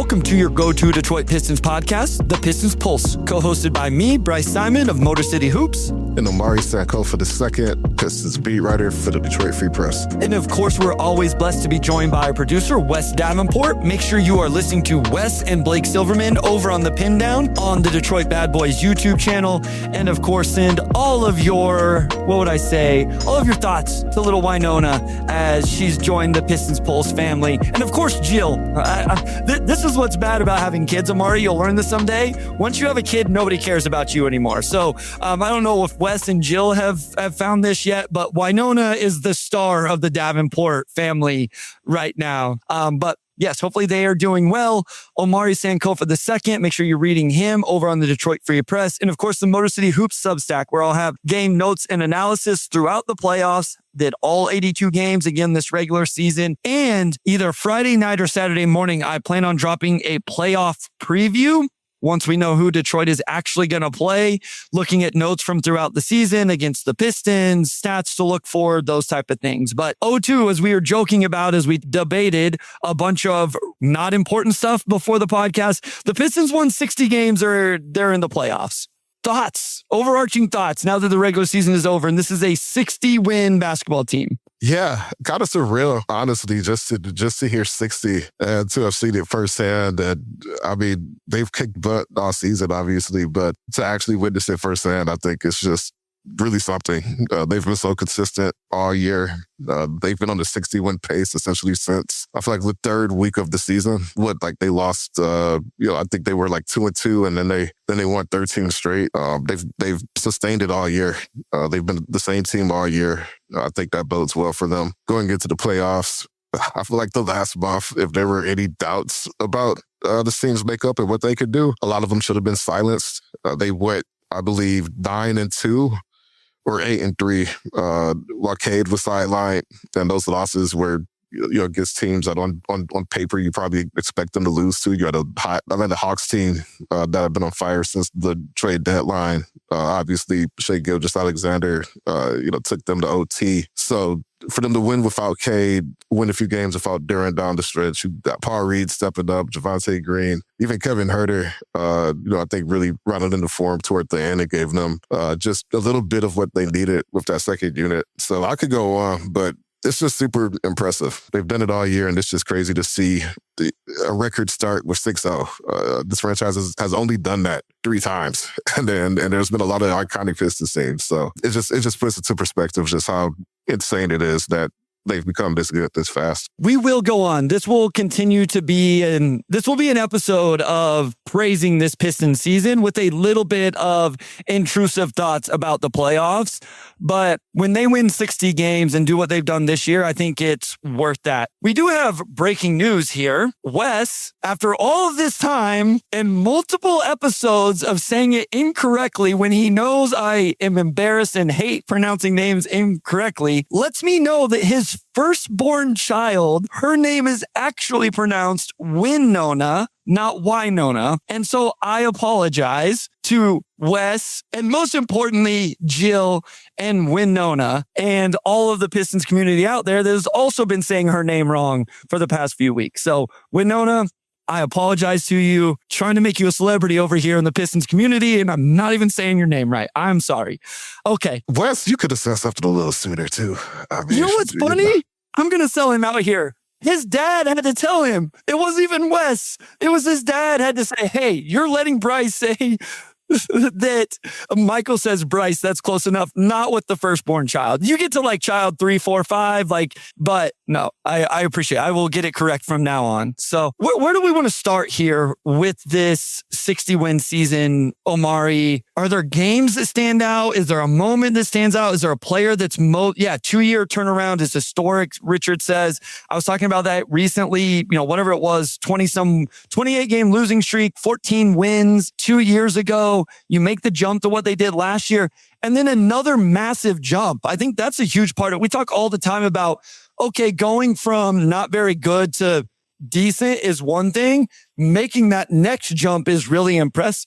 welcome to your go-to Detroit Pistons podcast, The Pistons Pulse, co-hosted by me, Bryce Simon of Motor City Hoops. And Omari for the second, Pistons beat writer for the Detroit Free Press. And of course, we're always blessed to be joined by our producer, Wes Davenport. Make sure you are listening to Wes and Blake Silverman over on the Pin Down on the Detroit Bad Boys YouTube channel. And of course, send all of your, all of your thoughts to little Winona as she's joined the Pistons Pulse family. And of course, Jill. This is what's bad about having kids, Omari. You'll learn this someday. Once you have a kid, nobody cares about you anymore. So I don't know if Wes and Jill have found this yet, but Winona is the star of the Davenport family right now. But yes, hopefully they are doing well. Omari Sankofa the second. Make sure you're reading him over on the Detroit Free Press. And of course, the Motor City Hoops Substack, where I'll have game notes and analysis throughout the playoffs. Did all 82 games again this regular season. And either Friday night or Saturday morning, I plan on dropping a playoff preview. Once we know who Detroit is actually going to play, looking at notes from throughout the season against the Pistons, stats to look for, those type of things. But 0-2, as we were joking about, as we debated a bunch of not important stuff before the podcast, the Pistons won 60 games or they're in the playoffs. Thoughts, overarching thoughts now that the regular season is over and this is a 60-win basketball team. Yeah, kind of surreal, honestly, just to hear 60 and to have seen it firsthand. And I mean, they've kicked butt all season, obviously, but to actually witness it firsthand, I think it's just really something. They've been so consistent all year. They've been on the 60-win pace essentially since, I feel like, the third week of the season. They lost, I think they were like 2-2, and then they won 13 straight. They've sustained it all year. They've been the same team all year. I think that bodes well for them going into the playoffs. I feel like the last month, if there were any doubts about the team's makeup and what they could do, a lot of them should have been silenced. They went, I believe, 9-2. Or 8-3, while Cade was sidelined, and those losses were against teams that on paper you probably expect them to lose to. You had the Hawks team that have been on fire since the trade deadline. Obviously, Shai Gilgeous-Alexander, took them to OT. So for them to win without Cade, win a few games without Duren down the stretch, you got Paul Reed stepping up, Javonte Green, even Kevin Huerter, I think really rounded into form toward the end. It gave them just a little bit of what they needed with that second unit. So I could go on, but it's just super impressive. They've done it all year, and it's just crazy to see a record start with 6-0. This franchise has only done that 3 times, and there's been a lot of iconic Pistons teams. So it just puts into perspective just how insane it is that they've become this good this fast. We will go on. This will continue to be an episode of praising this Pistons season with a little bit of intrusive thoughts about the playoffs. But when they win 60 games and do what they've done this year, I think it's worth that. We do have breaking news here. Wes, after all of this time and multiple episodes of saying it incorrectly when he knows I am embarrassed and hate pronouncing names incorrectly, lets me know that his firstborn child, her name is actually pronounced Winona, not Winona. And so I apologize to Wes, and most importantly, Jill and Winona, and all of the Pistons community out there that has also been saying her name wrong for the past few weeks. So Winona, I apologize to you, trying to make you a celebrity over here in the Pistons community, and I'm not even saying your name right. I'm sorry. Okay. Wes, you could have said something a little sooner too. You know what's funny? I'm going to sell him out here. His dad had to tell him. It wasn't even Wes. It was his dad had to say, hey, you're letting Bryce say that Michael says Bryce, that's close enough. Not with the firstborn child. You get to like child 3, 4, 5, but no, I appreciate it. I will get it correct from now on. So where do we want to start here with this 60-win season, Omari? Are there games that stand out? Is there a moment that stands out? Is there a player that's 2-year turnaround is historic, Richard says. I was talking about that recently, whatever it was, 28 game losing streak, 14 wins 2 years ago. You make the jump to what they did last year, and then another massive jump. I think that's a huge part of it. We talk all the time about, okay, going from not very good to decent is one thing. making that next jump is really impressive.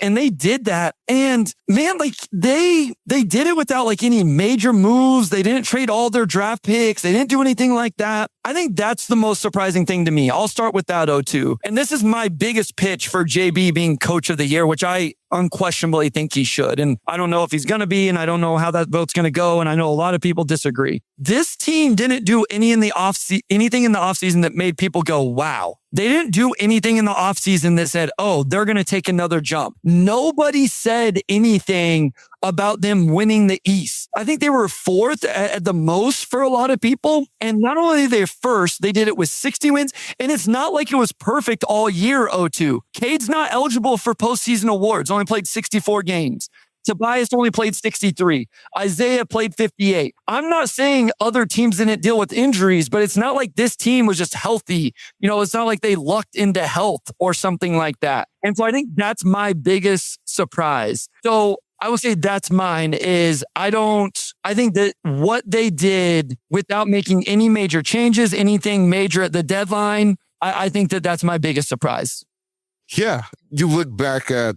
And they did that. And man, like they did it without like any major moves. They didn't trade all their draft picks. They didn't do anything like that. I think that's the most surprising thing to me. I'll start with that, O2. And this is my biggest pitch for JB being coach of the year, which I unquestionably think he should. And I don't know if he's going to be, and I don't know how that vote's going to go. And I know a lot of people disagree. This team didn't do anything in the offseason that made people go, wow. They didn't do anything in the offseason that said, oh, they're going to take another jump. Nobody said anything about them winning the East. I think they were fourth at the most for a lot of people. And not only are they first, they did it with 60 wins. And it's not like it was perfect all year, O2. Cade's not eligible for postseason awards, only played 64 games. Tobias only played 63. Isaiah played 58. I'm not saying other teams didn't deal with injuries, but it's not like this team was just healthy. You know, it's not like they lucked into health or something like that. And so I think that's my biggest surprise. So I would say that's mine is I think that what they did without making any major changes, anything major at the deadline, I think that that's my biggest surprise. Yeah. You look back at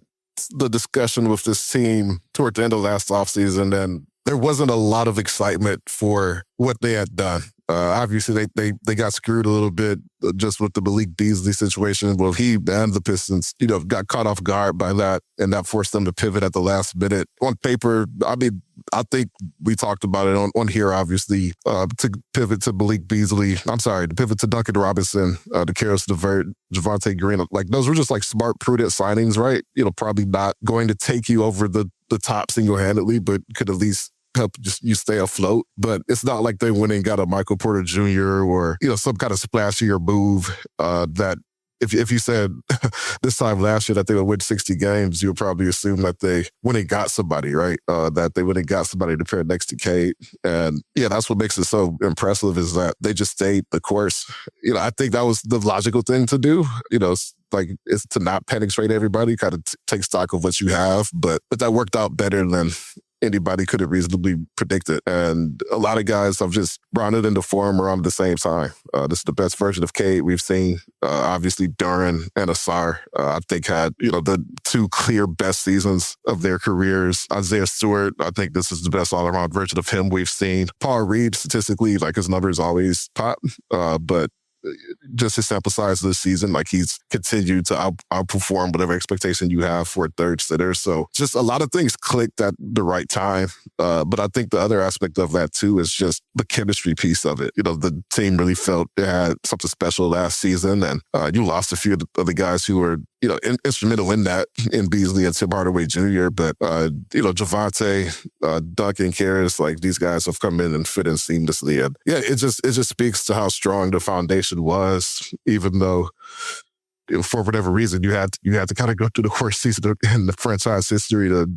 the discussion with this team toward the end of last offseason, and there wasn't a lot of excitement for what they had done. Obviously, they got screwed a little bit just with the Malik Beasley situation. Well, he and the Pistons, got caught off guard by that, and that forced them to pivot at the last minute. On paper, I mean, I think we talked about it on here, obviously, to pivot to Malik Beasley. I'm sorry, to pivot to Duncan Robinson, to Karis LeVert, Javonte Green. Like, those were just like smart, prudent signings, right? Probably not going to take you over the top single-handedly, but could at least help you stay afloat. But it's not like they went and got a Michael Porter Jr. or, some kind of splashier move that if you said this time last year that they would win 60 games, you would probably assume that they went and got somebody, right? That they went and got somebody to pair next to Cade. And yeah, that's what makes it so impressive is that they just stayed the course. I think that was the logical thing to do. It's to not panic trade everybody, kind of take stock of what you have. But that worked out better than anybody could have reasonably predicted. And a lot of guys have just brought it into form around the same time. This is the best version of Cade we've seen. Obviously, Duren and Ausar, I think, had, the two clear best seasons of their careers. Isaiah Stewart, I think this is the best all-around version of him we've seen. Paul Reed, statistically, his numbers always pop, but just his sample size this season, he's continued to outperform whatever expectation you have for a third sitter. So just a lot of things clicked at the right time. But I think the other aspect of that too is just the chemistry piece of it. The team really felt it had something special last season, and you lost a few of the guys who were instrumental in that, in Beasley and Tim Hardaway Jr. But, Javonte, Duncan, Karis, these guys have come in and fit in seamlessly. And yeah, it just speaks to how strong the foundation was, even though for whatever reason you had to kind of go through the worst season in the franchise history to,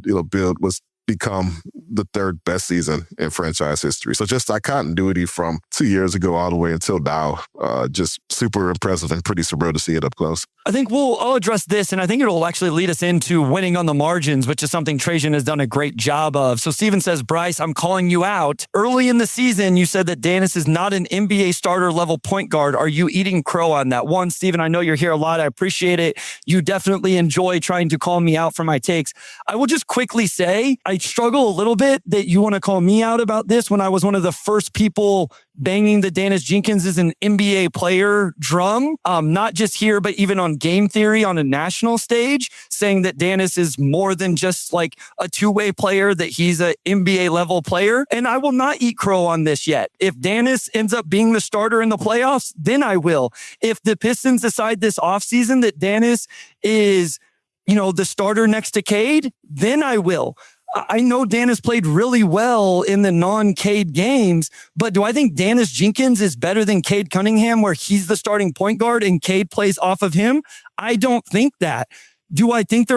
become the third best season in franchise history. So just that continuity from 2 years ago all the way until now, just super impressive and pretty surreal to see it up close. I think I'll address this, and I think it'll actually lead us into winning on the margins, which is something Trajan has done a great job of. So Steven says, Bryce, I'm calling you out. Early in the season, you said that Danis is not an NBA starter level point guard. Are you eating crow on that? One, Steven, I know you're here a lot. I appreciate it. You definitely enjoy trying to call me out for my takes. I will just quickly say, I struggle a little bit that you want to call me out about this when I was one of the first people banging the Danis Jenkins is an NBA player drum, not just here, but even on Game Theory on a national stage, saying that Danis is more than just a two-way player, that he's an NBA level player. And I will not eat crow on this yet. If Danis ends up being the starter in the playoffs, then I will. If the Pistons decide this offseason that Danis is, the starter next to Cade, then I will. I know Danis played really well in the non-Cade games, but do I think Danis Jenkins is better than Cade Cunningham where he's the starting point guard and Cade plays off of him? I don't think that. Do I think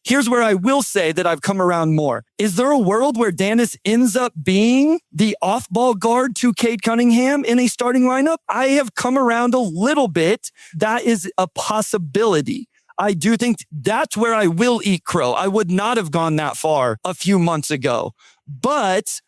here's where I will say that I've come around more. Is there a world where Danis ends up being the off-ball guard to Cade Cunningham in a starting lineup? I have come around a little bit. That is a possibility. I do think that's where I will eat crow. I would not have gone that far a few months ago. But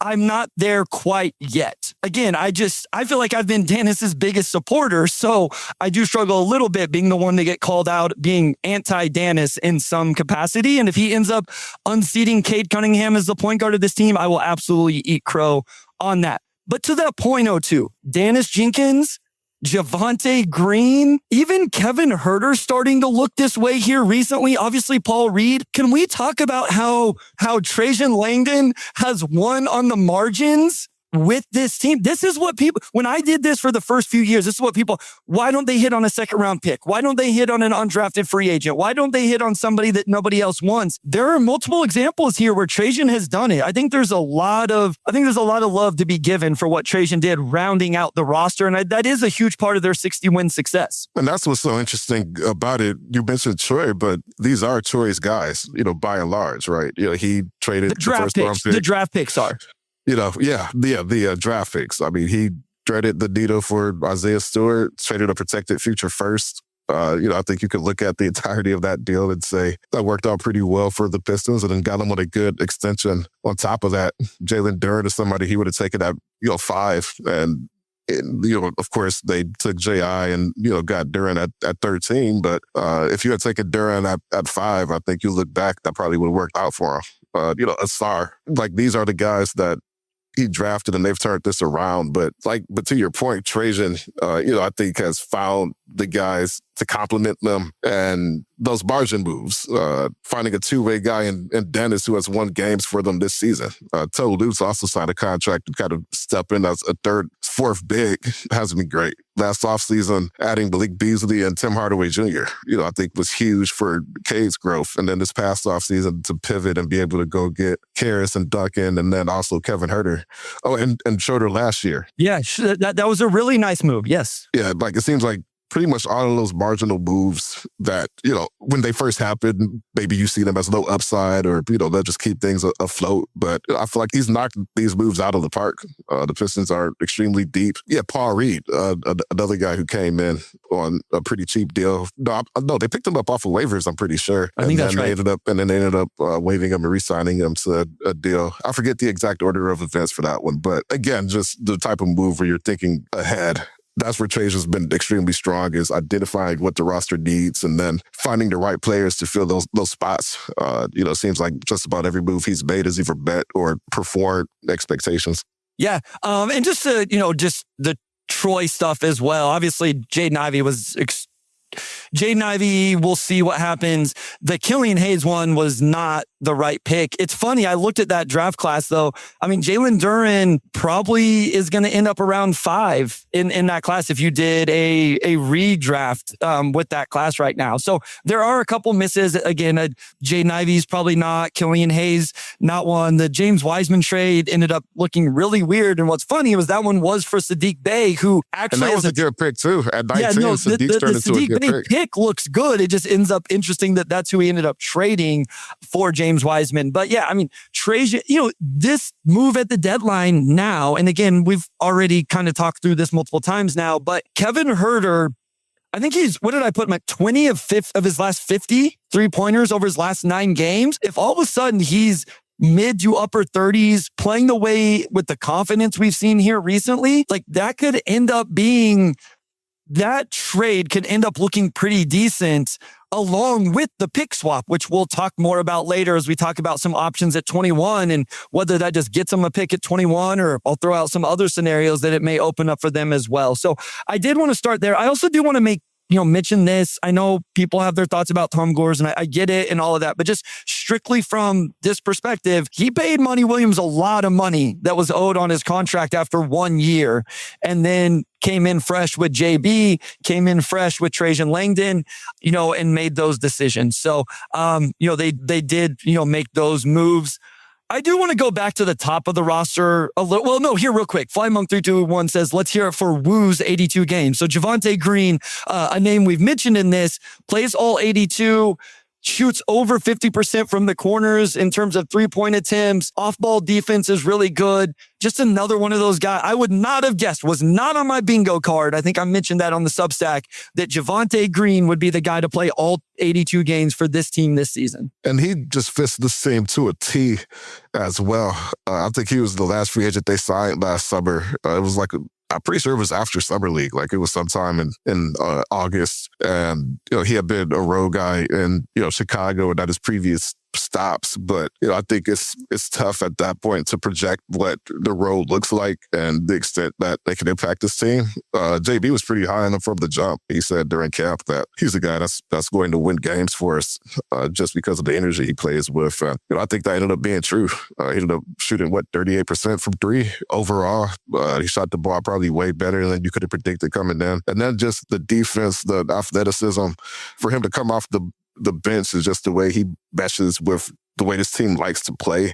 I'm not there quite yet. Again, I feel like I've been Dennis's biggest supporter, so I do struggle a little bit being the one to get called out, being anti-Dennis in some capacity. And if he ends up unseating Cade Cunningham as the point guard of this team, I will absolutely eat crow on that. But to that point, O2, Dennis Jenkins, Javonte Green, even Kevin Huerter starting to look this way here recently. Obviously, Paul Reed. Can we talk about how Trajan Langdon has won on the margins with this team? This is what people, when I did this for the first few years, this is what people, why don't they hit on a second round pick? Why don't they hit on an undrafted free agent? Why don't they hit on somebody that nobody else wants? There are multiple examples here where Trajan has done it. I think there's a lot of love to be given for what Trajan did rounding out the roster. And that is a huge part of their 60-win success. And that's what's so interesting about it. You mentioned Troy, but these are Troy's guys, by and large, right? He traded the draft picks. The draft picks are. The draft picks. I mean, he traded the Dito for Isaiah Stewart, traded a protected future first. I think you could look at the entirety of that deal and say that worked out pretty well for the Pistons, and then got them on a good extension. On top of that, Jalen Duren is somebody he would have taken at 5, and of course they took J.I. and got Duren at 13. But if you had taken Duren at 5, I think you look back, that probably would have worked out for him. Ausar, like, these are the guys that he drafted, and they've turned this around. But to your point, Trajan, I think has found the guys to complement them, and those margin moves, finding a two-way guy in Dennis who has won games for them this season. Toe Luce also signed a contract to kind of step in as a third, fourth big. Has been great. Last offseason, adding Malik Beasley and Tim Hardaway Jr., I think was huge for Cade's growth. And then this past offseason to pivot and be able to go get Karras and Duncan, and then also Kevin Huerter. Oh, and Schroeder last year. Yeah, that was a really nice move, yes. Yeah, it seems like pretty much all of those marginal moves that, when they first happen, maybe you see them as low upside, or, they'll just keep things afloat. But I feel like he's knocked these moves out of the park. The Pistons are extremely deep. Yeah, Paul Reed, another guy who came in on a pretty cheap deal. No, they picked him up off of waivers, I'm pretty sure. I think that's right. They ended up waiving him and re-signing him to a deal. I forget the exact order of events for that one. But again, just the type of move where you're thinking ahead. That's where Trajan's been extremely strong, is identifying what the roster needs and then finding the right players to fill those spots. It seems like just about every move he's made has either met or performed expectations. Yeah. And just just the Troy stuff as well. Obviously, Jaden Ivey, we'll see what happens. The Killian Hayes one was not the right pick. It's funny, I looked at that draft class, though. I mean, Jalen Duren probably is going to end up around 5 in that class if you did a redraft with that class right now. So there are a couple misses. Again, Jaden Ivey's probably not. Killian Hayes, not one. The James Wiseman trade ended up looking really weird. And what's funny was that one was for Sadiq Bey, who actually... And that was a good pick, too. At 19, Sadiq turned into a good pick. Pick looks good. It just ends up interesting that that's who he ended up trading for James Wiseman. But yeah, I mean, Trajan, this move at the deadline now, and again, we've already kind of talked through this multiple times now, but Kevin Huerter, I think what did I put him at? 20 of his last 50 3-pointers over his last 9 games. If all of a sudden he's mid to upper 30s, playing the way with the confidence we've seen here recently, like that could end up being... That trade can end up looking pretty decent along with the pick swap, which we'll talk more about later as we talk about some options at 21 and whether that just gets them a pick at 21, or I'll throw out some other scenarios that it may open up for them as well. So I did want to start there. I also do want to mention this. I know people have their thoughts about Tom Gores, and I get it and all of that, but just strictly from this perspective, he paid Monty Williams a lot of money that was owed on his contract after 1 year, and then came in fresh with JB, came in fresh with Trajan Langdon, and made those decisions. So, they did, make those moves. I do want to go back to the top of the roster a little. Well, no, here real quick. FlyMonk321 says, let's hear it for Woo's 82 games. So Javonte Green, a name we've mentioned in this, plays all 82. shoots over 50% from the corners in terms of 3-point attempts. Off-ball defense is really good. Just another one of those guys I would not have guessed, was not on my bingo card. I think I mentioned that on the Substack, that Javonte Green would be the guy to play all 82 games for this team this season. And he just fits the team to a T as well. I think he was the last free agent they signed last summer. It was like I'm pretty sure it was after Summer League. Like it was sometime in August. And, he had been a road guy in, Chicago and at his previous stops. But, I think it's tough at that point to project what the road looks like and the extent that they can impact this team. JB was pretty high on him from the jump. He said during camp that he's a guy that's going to win games for us just because of the energy he plays with. I think that ended up being true. He ended up shooting, 38% from three overall. He shot the ball probably way better than you could have predicted coming in. And then just the defense, the athleticism, for him to come off the bench is just the way he meshes with the way this team likes to play.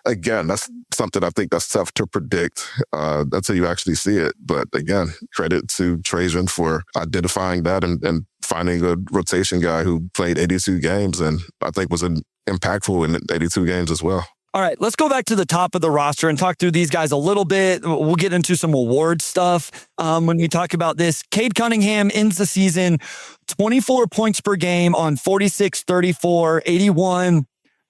Again, that's something I think that's tough to predict until you actually see it. But again, credit to Trajan for identifying that and finding a rotation guy who played 82 games and I think was impactful in 82 games as well. All right, let's go back to the top of the roster and talk through these guys a little bit. We'll get into some award stuff when we talk about this. Cade Cunningham ends the season 24 points per game on 46, 34, 81,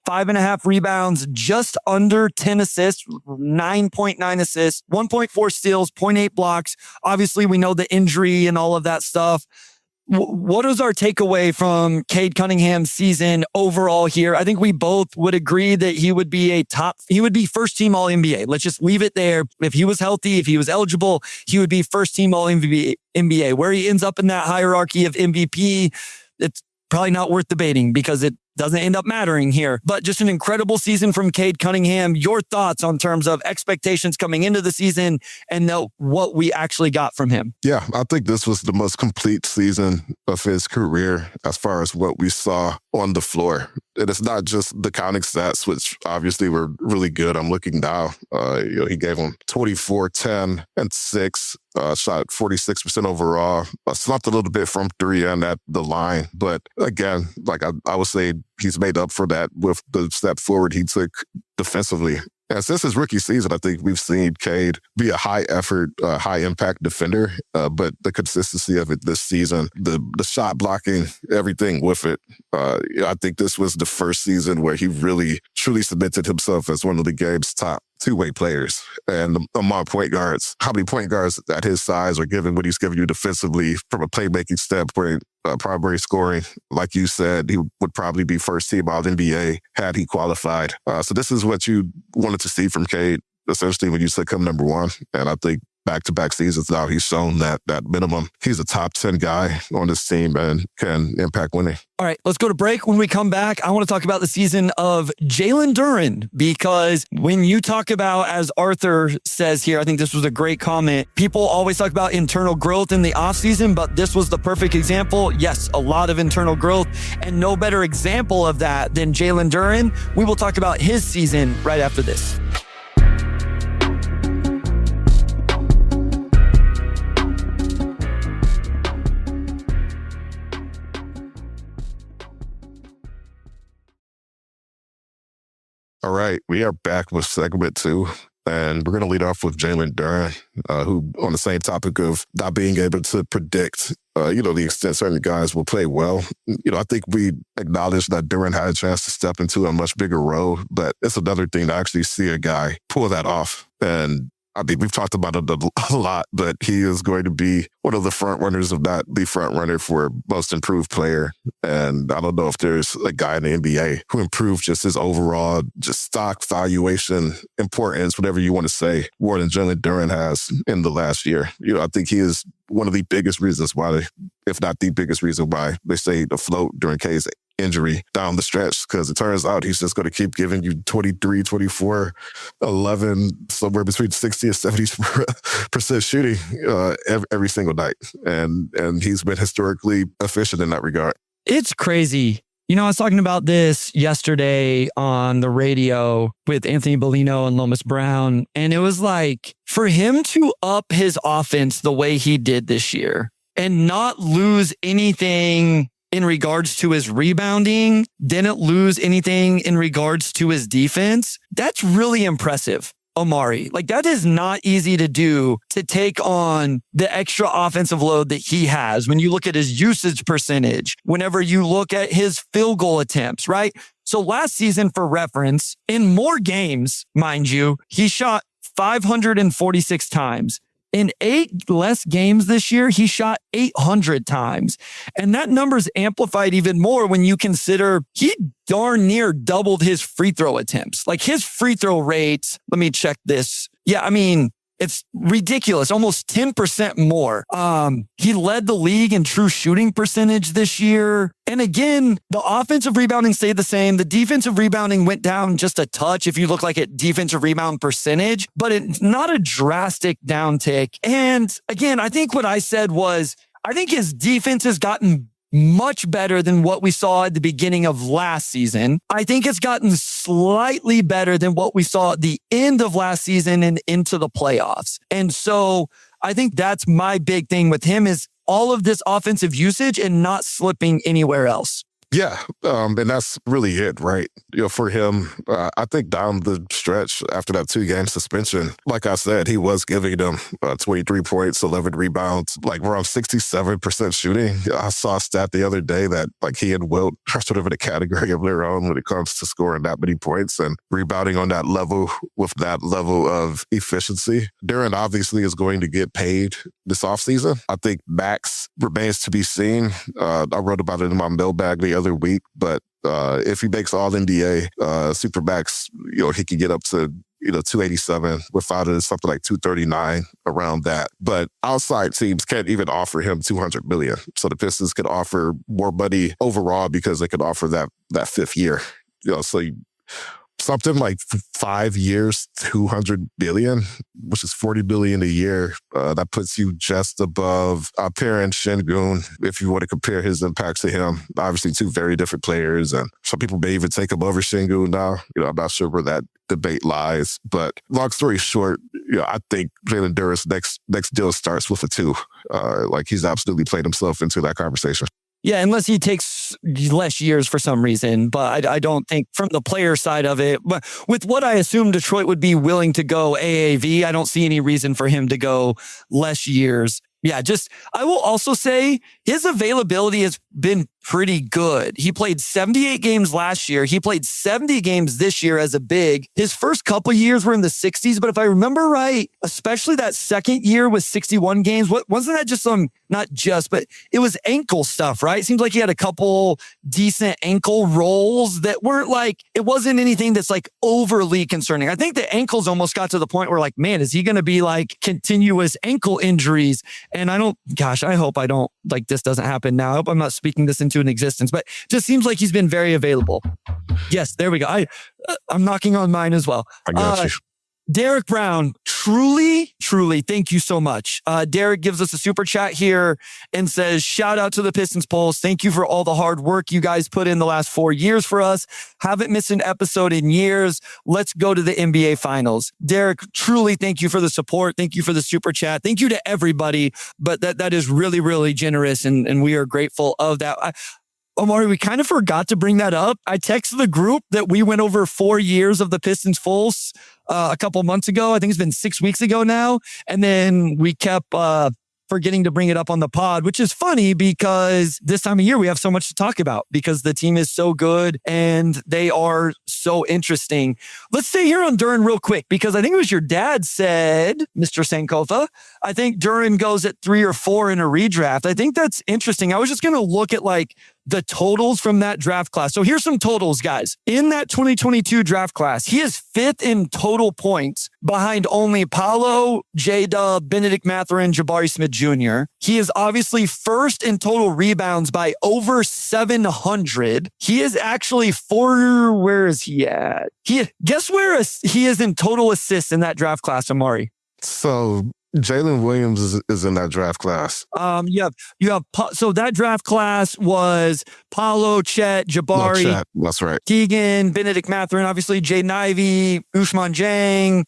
5.5 rebounds, just under 10 assists, 9.9 assists, 1.4 steals, 0.8 blocks. Obviously, we know the injury and all of that stuff. What is our takeaway from Cade Cunningham's season overall here? I think we both would agree that he would be first team All NBA. Let's just leave it there. If he was healthy, if he was eligible, he would be first team All NBA. Where he ends up in that hierarchy of MVP, it's probably not worth debating because it doesn't end up mattering here. But just an incredible season from Cade Cunningham. Your thoughts on terms of expectations coming into the season and what we actually got from him? Yeah, I think this was the most complete season of his career as far as what we saw on the floor. And it's not just the counting stats, which obviously were really good. I'm looking now. He gave him 24, 10, and 6. Shot 46% overall. Slumped a little bit from three and at the line. But again, like I would say he's made up for that with the step forward he took defensively. And since his rookie season, I think we've seen Cade be a high effort, high impact defender. But the consistency of it this season, the shot blocking, everything with it. I think this was the first season where he really truly cemented himself as one of the game's top two-way players. And among point guards, how many point guards at his size are giving what he's giving you defensively from a playmaking standpoint, primary scoring? Like you said, he would probably be first team All NBA had he qualified. So this is what you wanted to see from Cade, essentially when you took him number one. And I think back-to-back seasons now, he's shown that minimum. He's a top 10 guy on this team and can impact winning. All right, let's go to break. When we come back, I want to talk about the season of Jalen Duren, because when you talk about, as Arthur says here, I think this was a great comment, people always talk about internal growth in the offseason, but this was the perfect example. Yes, a lot of internal growth, and no better example of that than Jalen Duren. We will talk about his season right after this. All right, we are back with segment 2, and we're going to lead off with Jalen Duren, who, on the same topic of not being able to predict, the extent certain guys will play well. I think we acknowledge that Duren had a chance to step into a much bigger role, but it's another thing to actually see a guy pull that off. And I think we've talked about it a lot, but he is going to be one of the front runners, if not the front runner for most improved player. And I don't know if there's a guy in the NBA who improved just his overall just stock valuation, importance, whatever you want to say, more than Jalen Duren has in the last year. I think he is one of the biggest reasons why, if not the biggest reason why, they stayed afloat during Cade's injury down the stretch, because it turns out he's just going to keep giving you 23, 24, 11, somewhere between 60 and 70% shooting every single night. And he's been historically efficient in that regard. It's crazy. I was talking about this yesterday on the radio with Anthony Bellino and Lomas Brown, and it was like, for him to up his offense the way he did this year and not lose anything in regards to his rebounding, didn't lose anything in regards to his defense. That's really impressive, Omari. Like, that is not easy to do, to take on the extra offensive load that he has. When you look at his usage percentage, whenever you look at his field goal attempts, right? So last season, for reference, in more games, mind you, he shot 546 times. In 8 less games this year, he shot 800 times. And that number's amplified even more when you consider he darn near doubled his free throw attempts. Like, his free throw rates, let me check this. Yeah, I mean, it's ridiculous, almost 10% more. He led the league in true shooting percentage this year. And again, the offensive rebounding stayed the same. The defensive rebounding went down just a touch if you look like at defensive rebound percentage, but it's not a drastic downtick. And again, I think what I said was, I think his defense has gotten much better than what we saw at the beginning of last season. I think it's gotten slightly better than what we saw at the end of last season and into the playoffs. And so I think that's my big thing with him, is all of this offensive usage and not slipping anywhere else. Yeah, and that's really it, right? For him, I think down the stretch after that 2-game suspension, like I said, he was giving them 23 points, 11 rebounds, like around 67% shooting. I saw a stat the other day that like he and Wilt are sort of in a category of their own when it comes to scoring that many points and rebounding on that level with that level of efficiency. Duren obviously is going to get paid this offseason. I think max remains to be seen. I wrote about it in my mailbag the other week, but if he makes all NBA Supermax, he can get up to 287. Without it, it's something like 239, around that. But outside teams can't even offer him $200 million. So the Pistons could offer more money overall because they could offer that 5th year. So something like 5 years, $200 billion, which is $40 billion a year. That puts you just above Alperen Şengün, if you want to compare his impacts to him. Obviously, 2 very different players, and some people may even take him over Şengün now. I'm not sure where that debate lies. But long story short, I think Jalen Duren's next deal starts with a 2. Like, he's absolutely played himself into that conversation. Yeah, unless he takes less years for some reason. But I don't think from the player side of it, but with what I assume Detroit would be willing to go AAV, I don't see any reason for him to go less years. Yeah, I will also say his availability has been pretty good. He played 78 games last year. He played 70 games this year as a big. His first couple years were in the 60s, but if I remember right, especially that second year with 61 games, wasn't that just but it was ankle stuff, right? It seems like he had a couple decent ankle rolls that weren't like, it wasn't anything that's like overly concerning. I think the ankles almost got to the point where like, man, is he going to be like continuous ankle injuries? And I hope I don't, like, this doesn't happen now. I hope I'm not speaking this into an existence, but just seems like he's been very available. Yes, there we go. I'm knocking on mine as well. I got you. Derek Brown, truly, thank you so much. Derek gives us a super chat here and says, shout out to the Pistons Pulse. Thank you for all the hard work you guys put in the last 4 years for us. Haven't missed an episode in years. Let's go to the NBA Finals. Derek, truly thank you for the support. Thank you for the super chat. Thank you to everybody. But that is really, really generous, and we are grateful of that. Omari, we kind of forgot to bring that up. I texted the group that we went over 4 years of the Pistons Pulse a couple months ago. I think it's been 6 weeks ago now. And then we kept forgetting to bring it up on the pod, which is funny because this time of year we have so much to talk about because the team is so good and they are so interesting. Let's stay here on Duren real quick because I think it was your dad said, Mr. Sankofa, I think Duren goes at 3 or 4 in a redraft. I think that's interesting. I was just going to look at like the totals from that draft class. So here's some totals, guys. In that 2022 draft class, he is 5th in total points behind only Paolo, J-Dub, Benedict Mathurin, Jabari Smith Jr. He is obviously 1st in total rebounds by over 700. He is actually where is he at? Guess where he is in total assists in that draft class, Omari? So Jalen Williams is in that draft class. So that draft class was Paolo, Chet, Jabari, Chet, that's right. Keegan, Benedict Mathurin, obviously Jaden Ivey, Usman Jang.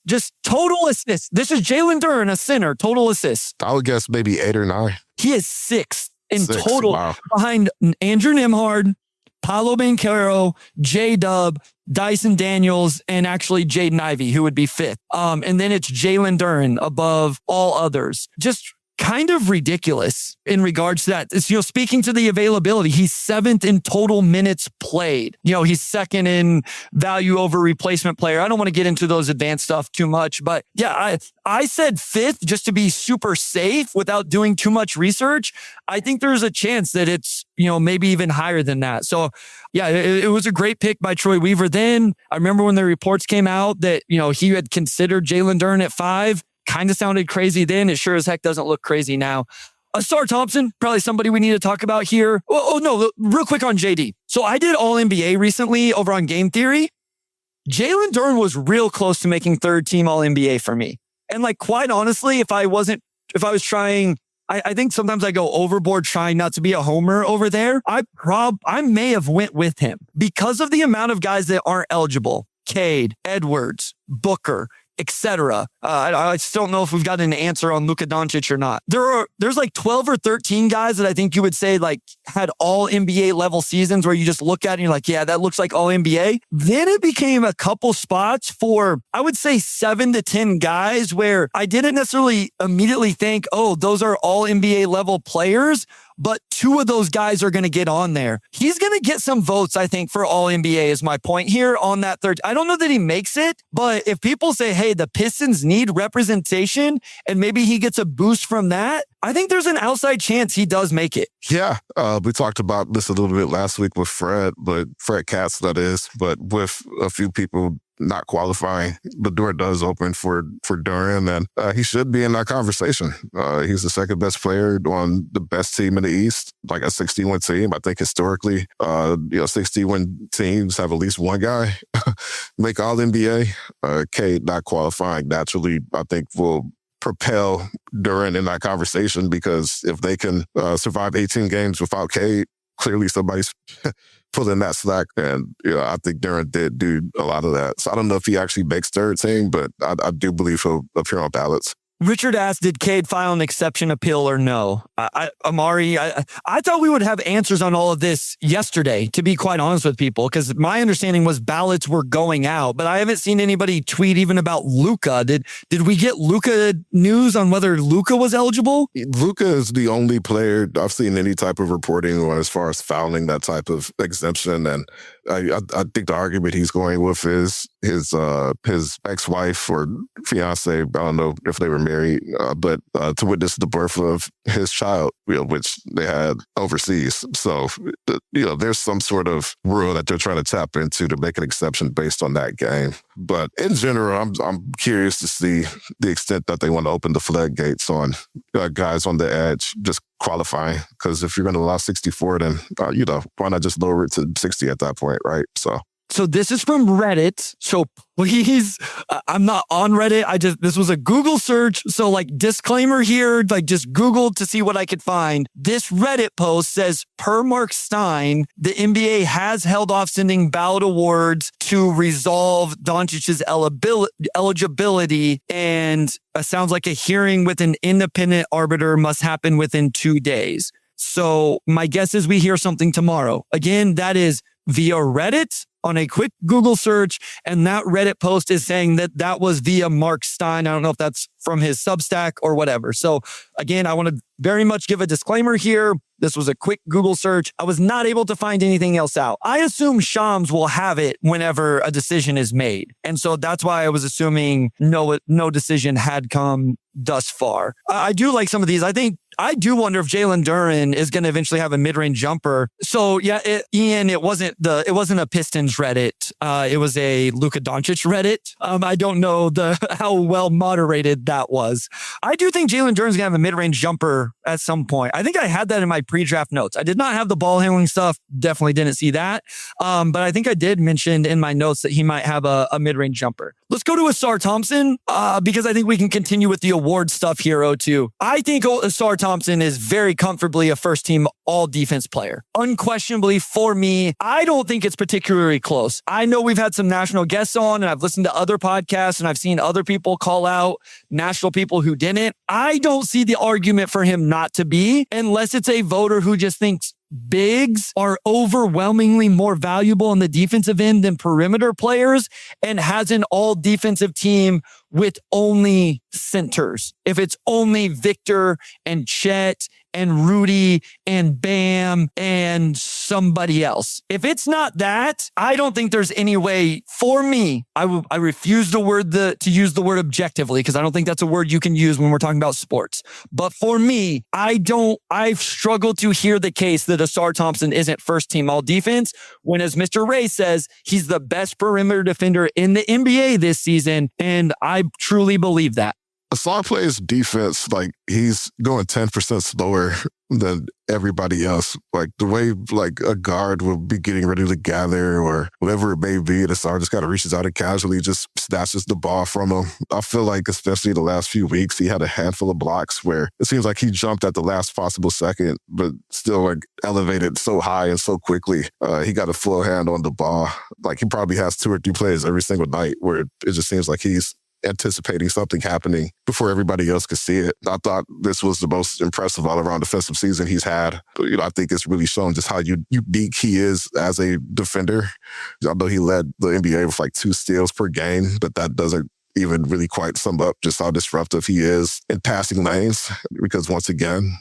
Just total assists. This is Jalen Duren, a center, total assists. I would guess maybe 8 or 9. He is 6th in 6. total, Wow. behind Andrew Nembhard, Paolo Banchero, J-Dub, Dyson Daniels, and actually Jaden Ivey, who would be 5th. And then it's Jalen Duren above all others. Just kind of ridiculous in regards to that. It's, speaking to the availability, he's 7th in total minutes played. He's 2nd in value over replacement player. I don't want to get into those advanced stuff too much, but yeah, I said 5th just to be super safe without doing too much research. I think there's a chance that it's, maybe even higher than that. So yeah, it was a great pick by Troy Weaver. Then I remember when the reports came out that, he had considered Jalen Duren at 5. Kind of sounded crazy then. It sure as heck doesn't look crazy now. Ausar Thompson, probably somebody we need to talk about here. Oh, no, real quick on JD. So I did All NBA recently over on Game Theory. Jalen Duren was real close to making 3rd team All NBA for me. And quite honestly, if I was trying, I think sometimes I go overboard trying not to be a homer over there. I may have went with him because of the amount of guys that aren't eligible. Cade, Edwards, Booker, etc. I still don't know if we've got an answer on Luka Doncic or not. There's 12 or 13 guys that I think you would say had all NBA level seasons where you just look at it and you're like, yeah, that looks like all NBA. Then it became a couple spots for, I would say 7 to 10 guys where I didn't necessarily immediately think, oh, those are all NBA level players. But 2 of those guys are going to get on there. He's going to get some votes, I think, for all NBA is my point here on that 3rd. I don't know that he makes it, but if people say, hey, the Pistons need representation and maybe he gets a boost from that, I think there's an outside chance he does make it. Yeah, we talked about this a little bit last week with Fred Katz, that is, but with a few people not qualifying, the door does open for Duren, and he should be in that conversation. He's the 2nd best player on the best team in the East, like a 60-win team. I think historically, 60-win teams have at least one guy make All-NBA. Cade not qualifying naturally, I think will propel Duren in that conversation, because if they can survive 18 games without Cade, clearly somebody's pulling that slack. And I think Duren did do a lot of that. So I don't know if he actually makes 3rd team, but I do believe he'll appear on ballots. Richard asked, did Cade file an exception appeal or no? Amari, I thought we would have answers on all of this yesterday, to be quite honest with people, because my understanding was ballots were going out, but I haven't seen anybody tweet even about Luka. Did we get Luka news on whether Luka was eligible? Luka is the only player I've seen any type of reporting on as far as filing that type of exemption. And I think the argument he's going with is his ex-wife or fiance. I don't know if they were married, but to witness the birth of his child, which they had overseas. So, there's some sort of rule that they're trying to tap into to make an exception based on that game. But in general, I'm curious to see the extent that they want to open the floodgates on guys on the edge just qualifying. Because if you're going to allow 64, then, why not just lower it to 60 at that point, right? So this is from Reddit. So please, I'm not on Reddit. This was a Google search. So disclaimer here, just Googled to see what I could find. This Reddit post says, per Mark Stein, the NBA has held off sending ballot awards to resolve Doncic's eligibility. And sounds like a hearing with an independent arbiter must happen within 2 days. So my guess is we hear something tomorrow. Again, that is via Reddit on a quick Google search. And that Reddit post is saying that was via Mark Stein. I don't know if that's from his Substack or whatever. So again, I want to very much give a disclaimer here. This was a quick Google search. I was not able to find anything else out. I assume Shams will have it whenever a decision is made. And so that's why I was assuming no decision had come thus far. I do like some of these. I do wonder if Jalen Duren is going to eventually have a mid-range jumper. So yeah, Ian, it wasn't a Pistons Reddit. It was a Luka Doncic Reddit. I don't know how well moderated that was. I do think Jalen Duren's going to have a mid-range jumper at some point. I think I had that in my pre-draft notes. I did not have the ball handling stuff. Definitely didn't see that. But I think I did mention in my notes that he might have a mid-range jumper. Let's go to Ausar Thompson because I think we can continue with the award stuff here, O2. I think Ausar Thompson Thompson is very comfortably a first-team all-defense player. Unquestionably, for me, I don't think it's particularly close. I know we've had some national guests on, and I've listened to other podcasts, and I've seen other people call out national people who didn't. I don't see the argument for him not to be, unless it's a voter who just thinks bigs are overwhelmingly more valuable in the defensive end than perimeter players and has an all defensive team with only centers. If it's only Victor and Chet and Rudy and Bam and somebody else. If it's not that, I don't think there's any way for me. I refuse to use the word objectively because I don't think that's a word you can use when we're talking about sports. But for me, I've struggled to hear the case that Ausar Thompson isn't first team all defense when, as Mr. Ray says, he's the best perimeter defender in the NBA this season. And I truly believe that. Ausar plays defense like he's going 10% slower than everybody else. Like the way like a guard will be getting ready to gather or whatever it may be, Ausar just kind of reaches out and casually just snatches the ball from him. I feel like especially the last few weeks, he had a handful of blocks where it seems like he jumped at the last possible second, but still like elevated so high and so quickly. He got a full hand on the ball. Like he probably has 2 or 3 plays every single night where it just seems like he's anticipating something happening before everybody else could see it. I thought this was the most impressive all-around defensive season he's had. I think it's really shown just how unique he is as a defender. I know he led the NBA with like 2 steals per game, but that doesn't even really quite sum up just how disruptive he is in passing lanes. Because once again,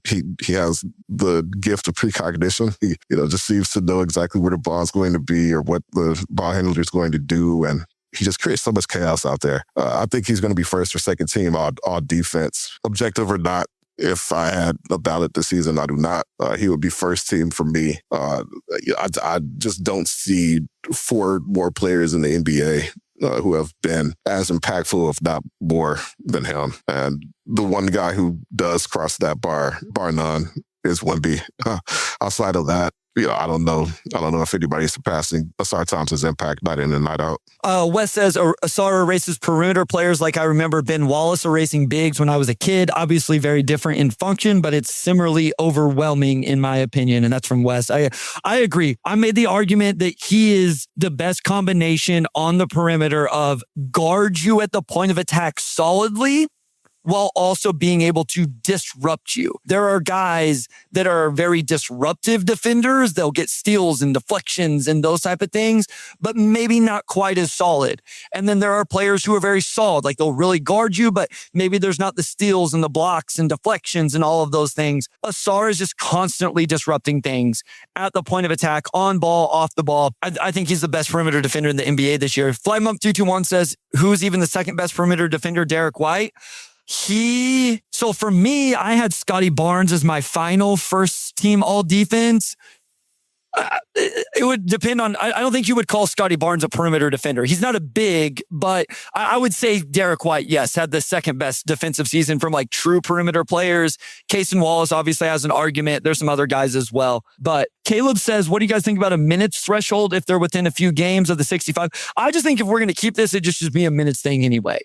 he has the gift of precognition. He just seems to know exactly where the ball is going to be or what the ball handler is going to do, and he just creates so much chaos out there. I think he's going to be first or second team all defense. Objective or not, if I had a ballot this season, I do not. He would be first team for me. I just don't see 4 more players in the NBA who have been as impactful, if not more, than him. And the one guy who does cross that bar none, is Wemby. Outside of that, I don't know if anybody's surpassing Ausar Thompson's impact night in and night out. Wes says Ausar erases perimeter players like I remember Ben Wallace erasing bigs when I was a kid. Obviously very different in function, but it's similarly overwhelming in my opinion. And that's from Wes. I agree. I made the argument that he is the best combination on the perimeter of guard you at the point of attack solidly while also being able to disrupt you. There are guys that are very disruptive defenders. They'll get steals and deflections and those type of things, but maybe not quite as solid. And then there are players who are very solid, like they'll really guard you, but maybe there's not the steals and the blocks and deflections and all of those things. Ausar is just constantly disrupting things at the point of attack, on ball, off the ball. I think he's the best perimeter defender in the NBA this year. FlyMump221 says, who's even the second best perimeter defender? Derek White. So for me, I had Scotty Barnes as my final first team all defense. It would depend on, I don't think you would call Scotty Barnes a perimeter defender. He's not a big, but I would say Derek White, yes, had the second best defensive season from like true perimeter players. Cason Wallace obviously has an argument. There's some other guys as well. But Caleb says, what do you guys think about a minutes threshold if they're within a few games of the 65? I just think if we're going to keep this, it just should be a minutes thing anyway.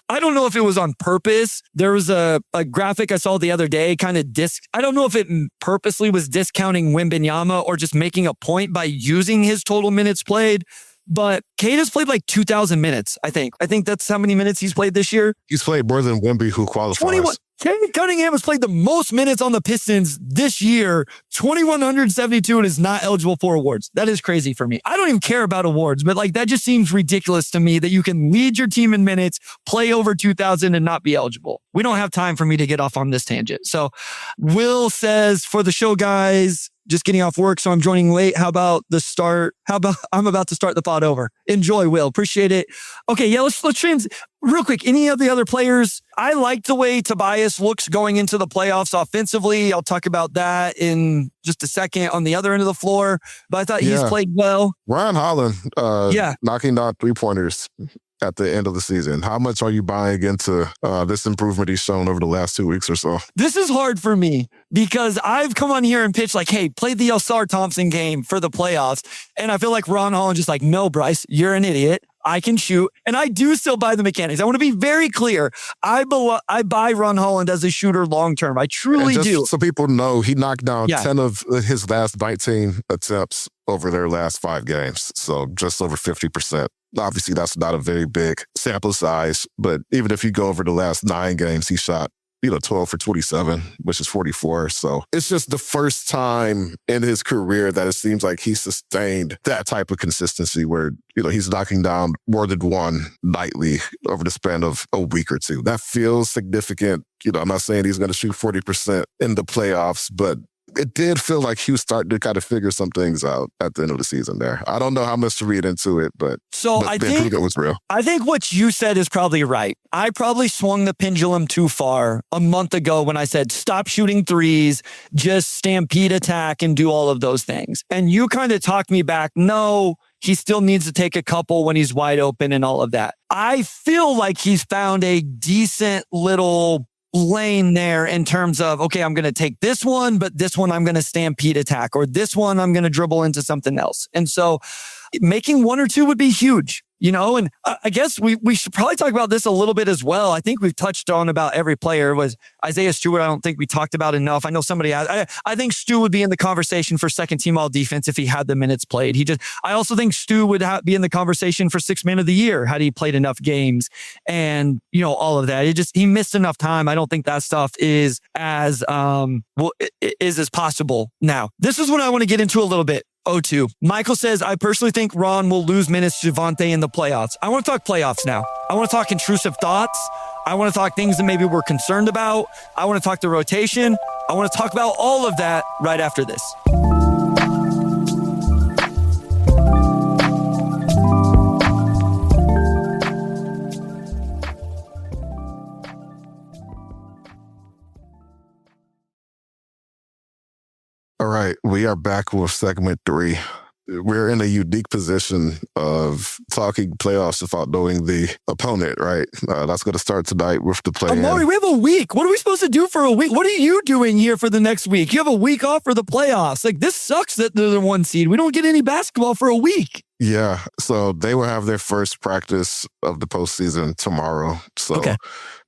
I don't know if it was on purpose. There was a graphic I saw the other day, I don't know if it purposely was discounting Wembanyama or just making a point by using his total minutes played. But Cade has played like 2,000 minutes, I think. I think that's how many minutes he's played this year. He's played more than Wemby, who qualifies. 21. Cade Cunningham has played the most minutes on the Pistons this year, 2,172, and is not eligible for awards. That is crazy for me. I don't even care about awards, but like that just seems ridiculous to me that you can lead your team in minutes, play over 2,000, and not be eligible. We don't have time for me to get off on this tangent. So Will says, for the show, guys, just getting off work, so I'm joining late. How about I'm about to start the pod over. Enjoy, Will. Appreciate it. Okay, yeah, let's real quick. Any of the other players? I like the way Tobias looks going into the playoffs offensively. I'll talk about that in just a second on the other end of the floor. But I thought he's played well. Ryan Holland, knocking down 3-pointers at the end of the season. How much are you buying into this improvement he's shown over the last 2 weeks or so? This is hard for me because I've come on here and pitched like, hey, play the Ausar Thompson game for the playoffs. And I feel like Ron Holland just like, no, Bryce, you're an idiot. I can shoot, and I do still buy the mechanics. I want to be very clear. I buy Ron Holland as a shooter long-term. I truly do. So people know, he knocked down Yeah. 10 of his last 19 attempts over their last 5 games. So just over 50%. Obviously, that's not a very big sample size, but even if you go over the last 9 games, he shot 12 for 27, which is 44. So it's just the first time in his career that it seems like he sustained that type of consistency where, he's knocking down more than one nightly over the span of a week or two. That feels significant. I'm not saying he's going to shoot 40% in the playoffs, but it did feel like he was starting to kind of figure some things out at the end of the season there. I don't know how much to read into it, but I think it was real. I think what you said is probably right. I probably swung the pendulum too far a month ago when I said, stop shooting threes, just stampede attack and do all of those things. And you kind of talked me back. No, he still needs to take a couple when he's wide open and all of that. I feel like he's found a decent little lane there in terms of, okay, I'm going to take this one, but this one I'm going to stampede attack, or this one I'm going to dribble into something else. And so making 1 or 2 would be huge, and I guess we should probably talk about this a little bit as well. I think we've touched on about every player. Was Isaiah Stewart, I don't think we talked about enough. I know somebody asked, I think Stu would be in the conversation for second team all defense if he had the minutes played. I also think Stu would be in the conversation for 6th man of the year had he played enough games and, all of that. He missed enough time. I don't think that stuff is as possible now. This is what I want to get into a little bit. 0-2. Michael says, I personally think Ron will lose minutes to Javonte in the playoffs. I want to talk playoffs now. I want to talk intrusive thoughts. I want to talk things that maybe we're concerned about. I want to talk the rotation. I want to talk about all of that right after this. All right, we are back with segment 3. We're in a unique position of talking playoffs without knowing the opponent, right? That's going to start tonight with the play-in. Omari, we have a week. What are we supposed to do for a week? What are you doing here for the next week? You have a week off for the playoffs. Like, this sucks that they're the 1 seed. We don't get any basketball for a week. Yeah, so they will have their first practice of the postseason tomorrow. So okay.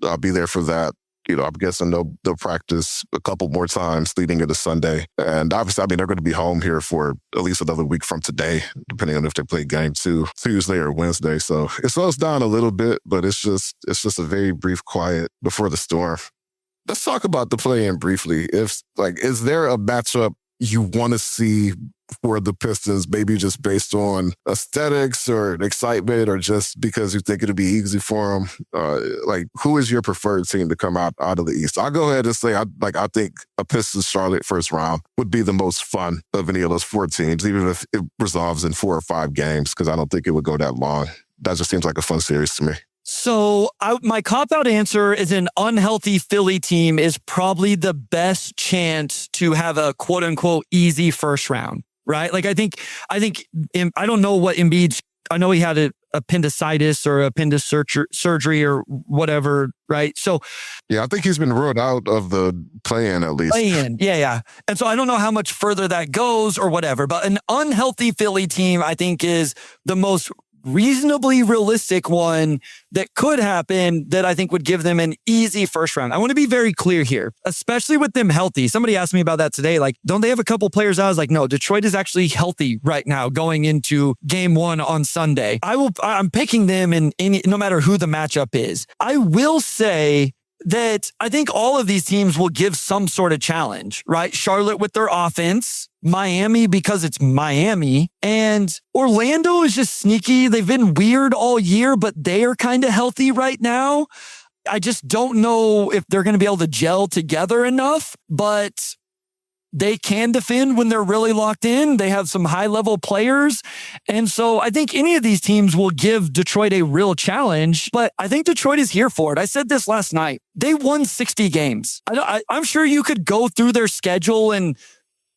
I'll be there for that. I'm guessing they'll practice a couple more times leading into Sunday. And obviously, they're going to be home here for at least another week from today, depending on if they play game 2 Tuesday or Wednesday. So it slows down a little bit, but it's just a very brief quiet before the storm. Let's talk about the play-in briefly. Is there a matchup you want to see for the Pistons, maybe just based on aesthetics or excitement or just because you think it'll be easy for them? Who is your preferred team to come out of the East? I'll go ahead and say I think a Pistons-Charlotte first round would be the most fun of any of those 4 teams, even if it resolves in 4 or 5 games, because I don't think it would go that long. That just seems like a fun series to me. So my cop-out answer is an unhealthy Philly team is probably the best chance to have a quote-unquote easy first round, right? I think I don't know what Embiid's, I know he had an appendicitis or appendix surgery or whatever, right? So yeah, I think he's been ruled out of the play-in at least. Play-in, yeah. And so I don't know how much further that goes or whatever, but an unhealthy Philly team, I think, is the most reasonably realistic one that could happen that I think would give them an easy first round. I want to be very clear here, especially with them healthy. Somebody asked me about that today. Don't they have a couple players out? I was like, no, Detroit is actually healthy right now going into game 1 on Sunday. I'm picking them in no matter who the matchup is. I will say that I think all of these teams will give some sort of challenge, right? Charlotte with their offense, Miami because it's Miami, and Orlando is just sneaky. They've been weird all year, but they are kind of healthy right now. I just don't know if they're going to be able to gel together enough, but they can defend when they're really locked in. They have some high-level players. And so I think any of these teams will give Detroit a real challenge, but I think Detroit is here for it. I said this last night. They won 60 games. I'm sure you could go through their schedule and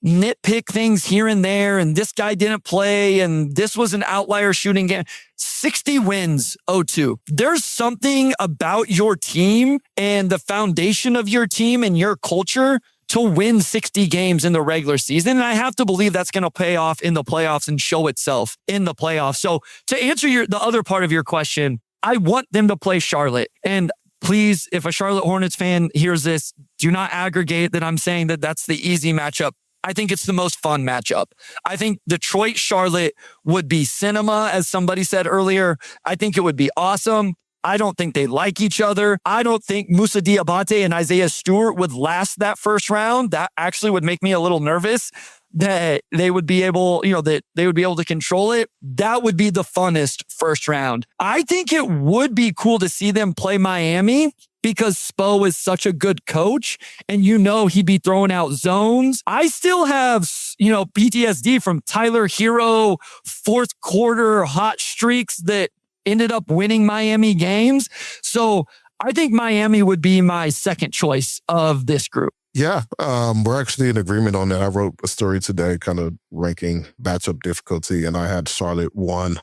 nitpick things here and there, and this guy didn't play, and this was an outlier shooting game. 60 wins, 0-2. There's something about your team and the foundation of your team and your culture to win 60 games in the regular season. And I have to believe that's going to pay off in the playoffs and show itself in the playoffs. So to answer the other part of your question, I want them to play Charlotte. And please, if a Charlotte Hornets fan hears this, do not aggregate that I'm saying that that's the easy matchup. I think it's the most fun matchup. I think Detroit, Charlotte would be cinema, as somebody said earlier. I think it would be awesome. I don't think they like each other. I don't think Moussa Diabate and Isaiah Stewart would last that first round. That actually would make me a little nervous that they would be able, that they would be able to control it. That would be the funnest first round. I think it would be cool to see them play Miami because Spo is such a good coach and he'd be throwing out zones. I still have, PTSD from Tyler Hero, fourth quarter hot streaks that ended up winning Miami games. So I think Miami would be my second choice of this group. Yeah, we're actually in agreement on that. I wrote a story today kind of ranking matchup difficulty, and I had Charlotte 1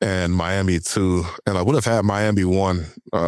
and Miami 2. And I would have had Miami 1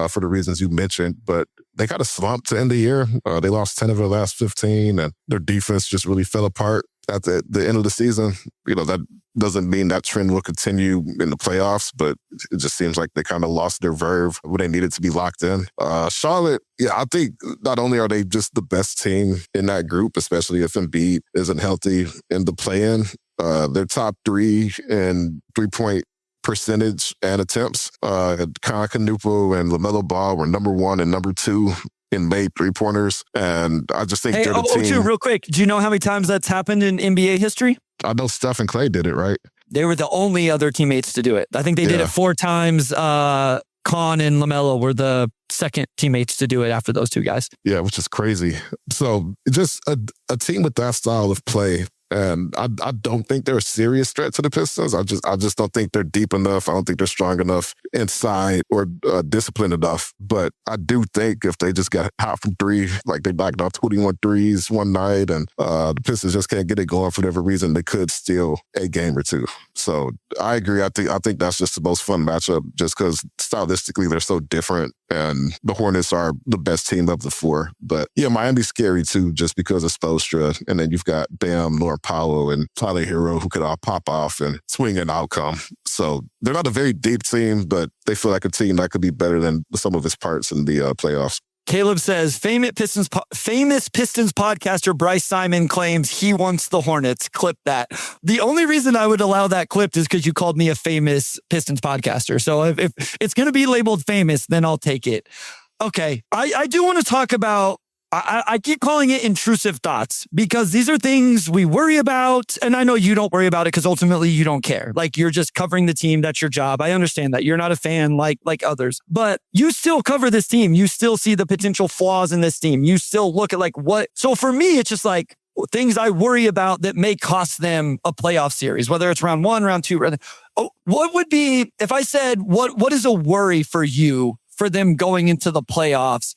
for the reasons you mentioned, but they got a slump to end the year. They lost 10 of their last 15, and their defense just really fell apart at the end of the season. That doesn't mean that trend will continue in the playoffs, but it just seems like they kind of lost their verve when they needed to be locked in. Charlotte, I think not only are they just the best team in that group, especially if Embiid isn't healthy in the play-in, they're top 3 in three-point percentage and attempts. Kanupo and LaMelo Ball were number 1 and number 2 in made three-pointers. And I just think they're the team. Too, real quick, do you know how many times that's happened in NBA history? I know Steph and Clay did it, right? They were the only other teammates to do it. I think they did it 4 times. Con and LaMelo were the second teammates to do it after those two guys. Yeah, which is crazy. So just a team with that style of play. And I don't think they're a serious threat to the Pistons. I just don't think they're deep enough. I don't think they're strong enough inside or disciplined enough. But I do think if they just got hot from 3, like they knocked off 21 threes one night, and the Pistons just can't get it going for whatever reason, they could steal a game or 2. So I agree. I think that's just the most fun matchup, just because stylistically they're so different, and the Hornets are the best team of the 4. But yeah, Miami's scary too, just because of Spoelstra, and then you've got Bam, Norm Powell, and Tyler Hero, who could all pop off and swing an outcome. So they're not a very deep team, but they feel like a team that could be better than some of its parts in the playoffs. Caleb says, famous Pistons podcaster Bryce Simon claims he wants the Hornets. Clip that. The only reason I would allow that clipped is because you called me a famous Pistons podcaster. So if it's going to be labeled famous, then I'll take it. Okay. I do want to talk about, I keep calling it intrusive thoughts because these are things we worry about. And I know you don't worry about it because ultimately you don't care. Like, you're just covering the team. That's your job. I understand that. You're not a fan like others, but you still cover this team. You still see the potential flaws in this team. You still look at what. So for me, it's just like things I worry about that may cost them a playoff series, whether it's round 1, round 2. What would be, if I said, what is a worry for you for them going into the playoffs?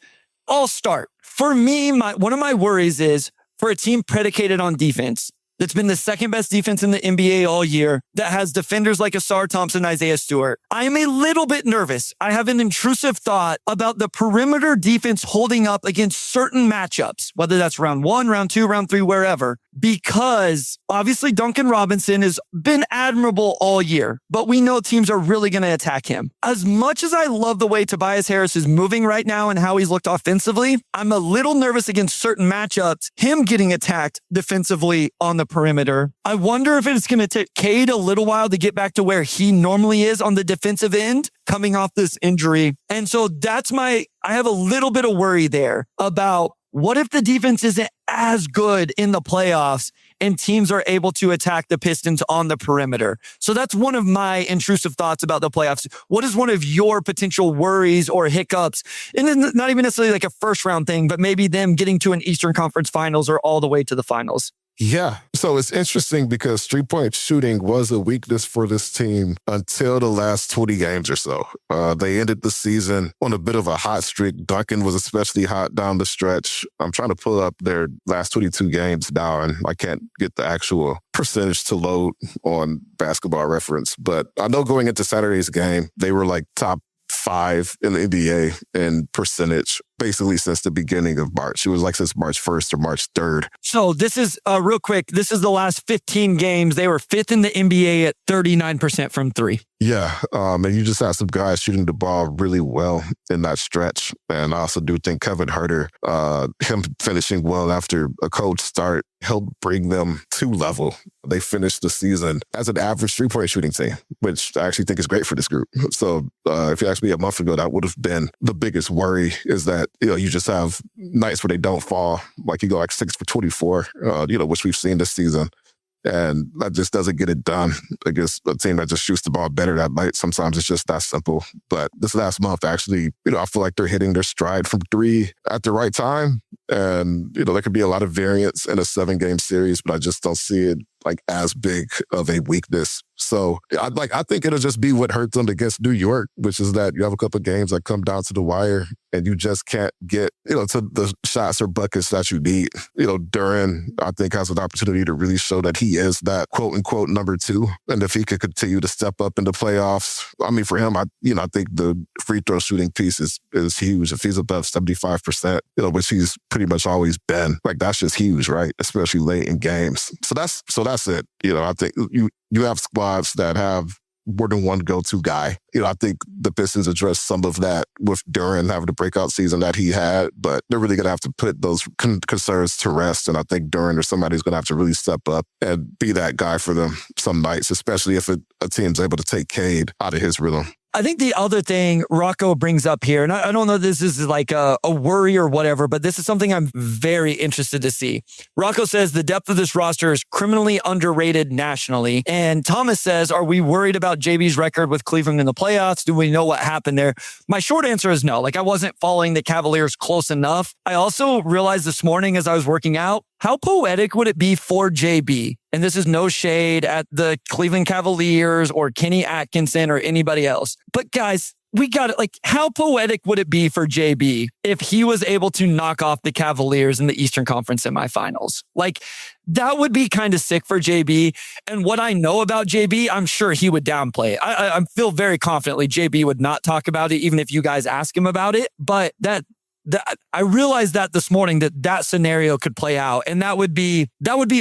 I'll start. For me, one of my worries is for a team predicated on defense that's been the second best defense in the NBA all year, that has defenders like Ausar Thompson, Isaiah Stewart. I'm a little bit nervous. I have an intrusive thought about the perimeter defense holding up against certain matchups, whether that's round 1, round 2, round 3, wherever, because obviously Duncan Robinson has been admirable all year, but we know teams are really going to attack him. As much as I love the way Tobias Harris is moving right now and how he's looked offensively, I'm a little nervous against certain matchups, him getting attacked defensively on the perimeter. I wonder if it's going to take Cade a little while to get back to where he normally is on the defensive end coming off this injury. And so I have a little bit of worry there about what if the defense isn't as good in the playoffs and teams are able to attack the Pistons on the perimeter. So that's one of my intrusive thoughts about the playoffs. What is one of your potential worries or hiccups? And it's not even necessarily like a first round thing, but maybe them getting to an Eastern Conference Finals or all the way to the finals. Yeah. So it's interesting because 3-point shooting was a weakness for this team until the last 20 games or so. They ended the season on a bit of a hot streak. Duncan was especially hot down the stretch. I'm trying to pull up their last 22 games now, and I can't get the actual percentage to load on Basketball Reference. But I know going into Saturday's game, they were like top 5 in the NBA in percentage basically since the beginning of March. It was like since March 1st or March 3rd. So this is real quick. This is the last 15 games. They were 5th in the NBA at 39% from three. Yeah, and you just have some guys shooting the ball really well in that stretch. And I also do think Kevin Huerter, him finishing well after a cold start, helped bring them to level. They finished the season as an average three-point shooting team, which I actually think is great for this group. So if you asked me a month ago, that would have been the biggest worry, is that, you just have nights where they don't fall. Like you go like 6 for 24, which we've seen this season. And that just doesn't get it done against a team that just shoots the ball better that night. Sometimes it's just that simple. But this last month, actually, I feel like they're hitting their stride from three at the right time. And, there could be a lot of variance in a 7-game series, but I just don't see it like as big of a weakness. So I think it'll just be what hurt them against New York, which is that you have a couple of games that come down to the wire and you just can't get, to the shots or buckets that you need. Duren, I think, has an opportunity to really show that he is that quote unquote number 2. And if he could continue to step up in the playoffs, I mean, for him, I think the free throw shooting piece is huge. If he's above 75%, which he's pretty much always been, like that's just huge, right? Especially late in games. So that's it. I think you have squads that have more than one go-to guy. I think the Pistons addressed some of that with Duren having the breakout season that he had, but they're really going to have to put those concerns to rest. And I think Duren or somebody's going to have to really step up and be that guy for them some nights, especially if a team's able to take Cade out of his rhythm. I think the other thing Rocco brings up here, and I don't know if this is like a worry or whatever, but this is something I'm very interested to see. Rocco says the depth of this roster is criminally underrated nationally. And Thomas says, are we worried about JB's record with Cleveland in the playoffs? Do we know what happened there? My short answer is no. Like, I wasn't following the Cavaliers close enough. I also realized this morning as I was working out, how poetic would it be for JB? And this is no shade at the Cleveland Cavaliers or Kenny Atkinson or anybody else. But guys, we got it. Like, how poetic would it be for JB if he was able to knock off the Cavaliers in the Eastern Conference semifinals? Like, that would be kind of sick for JB. And what I know about JB, I'm sure he would downplay it. I feel very confidently JB would not talk about it, even if you guys ask him about it. But I realized that this morning that scenario could play out, and that would be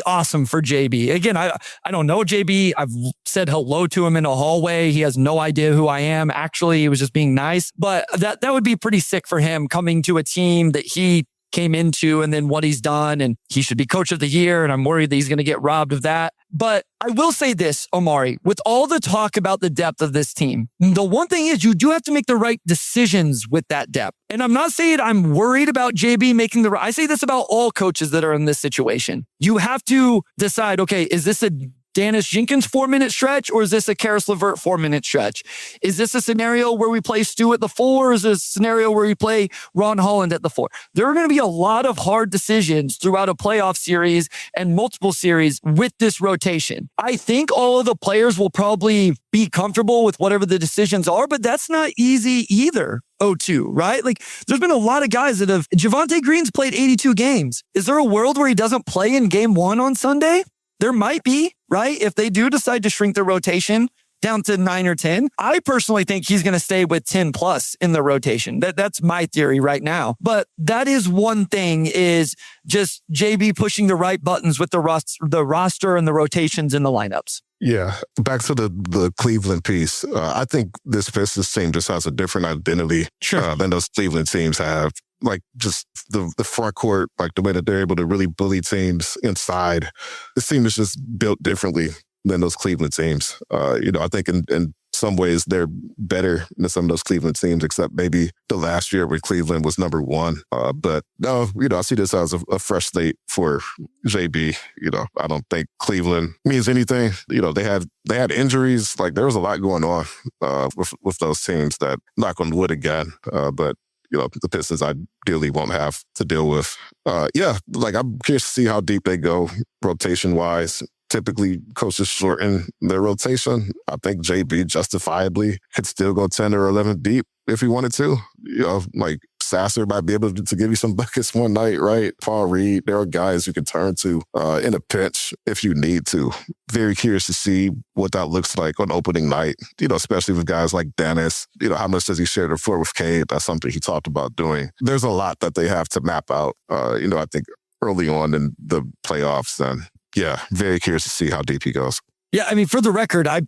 awesome for JB. Again, I don't know JB. I've said hello to him in a hallway. He has no idea who I am. Actually, he was just being nice, but that would be pretty sick for him coming to a team that he came into and then what he's done, and he should be coach of the year. And I'm worried that he's going to get robbed of that. But I will say this, Omari, with all the talk about the depth of this team, the one thing is you do have to make the right decisions with that depth. And I'm not saying I'm worried about JB making the right. I say this about all coaches that are in this situation. You have to decide, okay, is this a Dennis Jenkins 4-minute stretch, or is this a Karis LeVert 4-minute stretch? Is this a scenario where we play Stu at the 4, or is this a scenario where we play Ron Holland at the 4? There are going to be a lot of hard decisions throughout a playoff series and multiple series with this rotation. I think all of the players will probably be comfortable with whatever the decisions are, but that's not easy either. 0-2, right? Like, there's been a lot of guys that have... Javonte Green's played 82 games. Is there a world where he doesn't play in game 1 on Sunday? There might be, right? If they do decide to shrink the rotation down to 9 or 10, I personally think he's going to stay with 10 plus in the rotation. That's my theory right now. But that is one thing, is just JB pushing the right buttons with the roster and the rotations in the lineups. Yeah, back to the Cleveland piece. I think this Pistons team just has a different identity than those Cleveland teams have. Like, just the front court, like the way that they're able to really bully teams inside. This team is just built differently than those Cleveland teams. I think in some ways they're better than some of those Cleveland teams, except maybe the last year where Cleveland was number 1. But no, I see this as a fresh slate for JB. I don't think Cleveland means anything. They had injuries. Like, there was a lot going on with those teams that, knock on wood again, but the Pistons ideally won't have to deal with. I'm curious to see how deep they go rotation-wise. Typically, coaches shorten their rotation. I think JB justifiably could still go 10 or 11 deep if he wanted to. Sasser might be able to give you some buckets one night, right? Paul Reed, there are guys you can turn to in a pinch if you need to. Very curious to see what that looks like on opening night, especially with guys like Dennis. How much does he share the floor with Cade? That's something he talked about doing. There's a lot that they have to map out, I think early on in the playoffs. And yeah, very curious to see how deep he goes. Yeah, I mean, for the record, I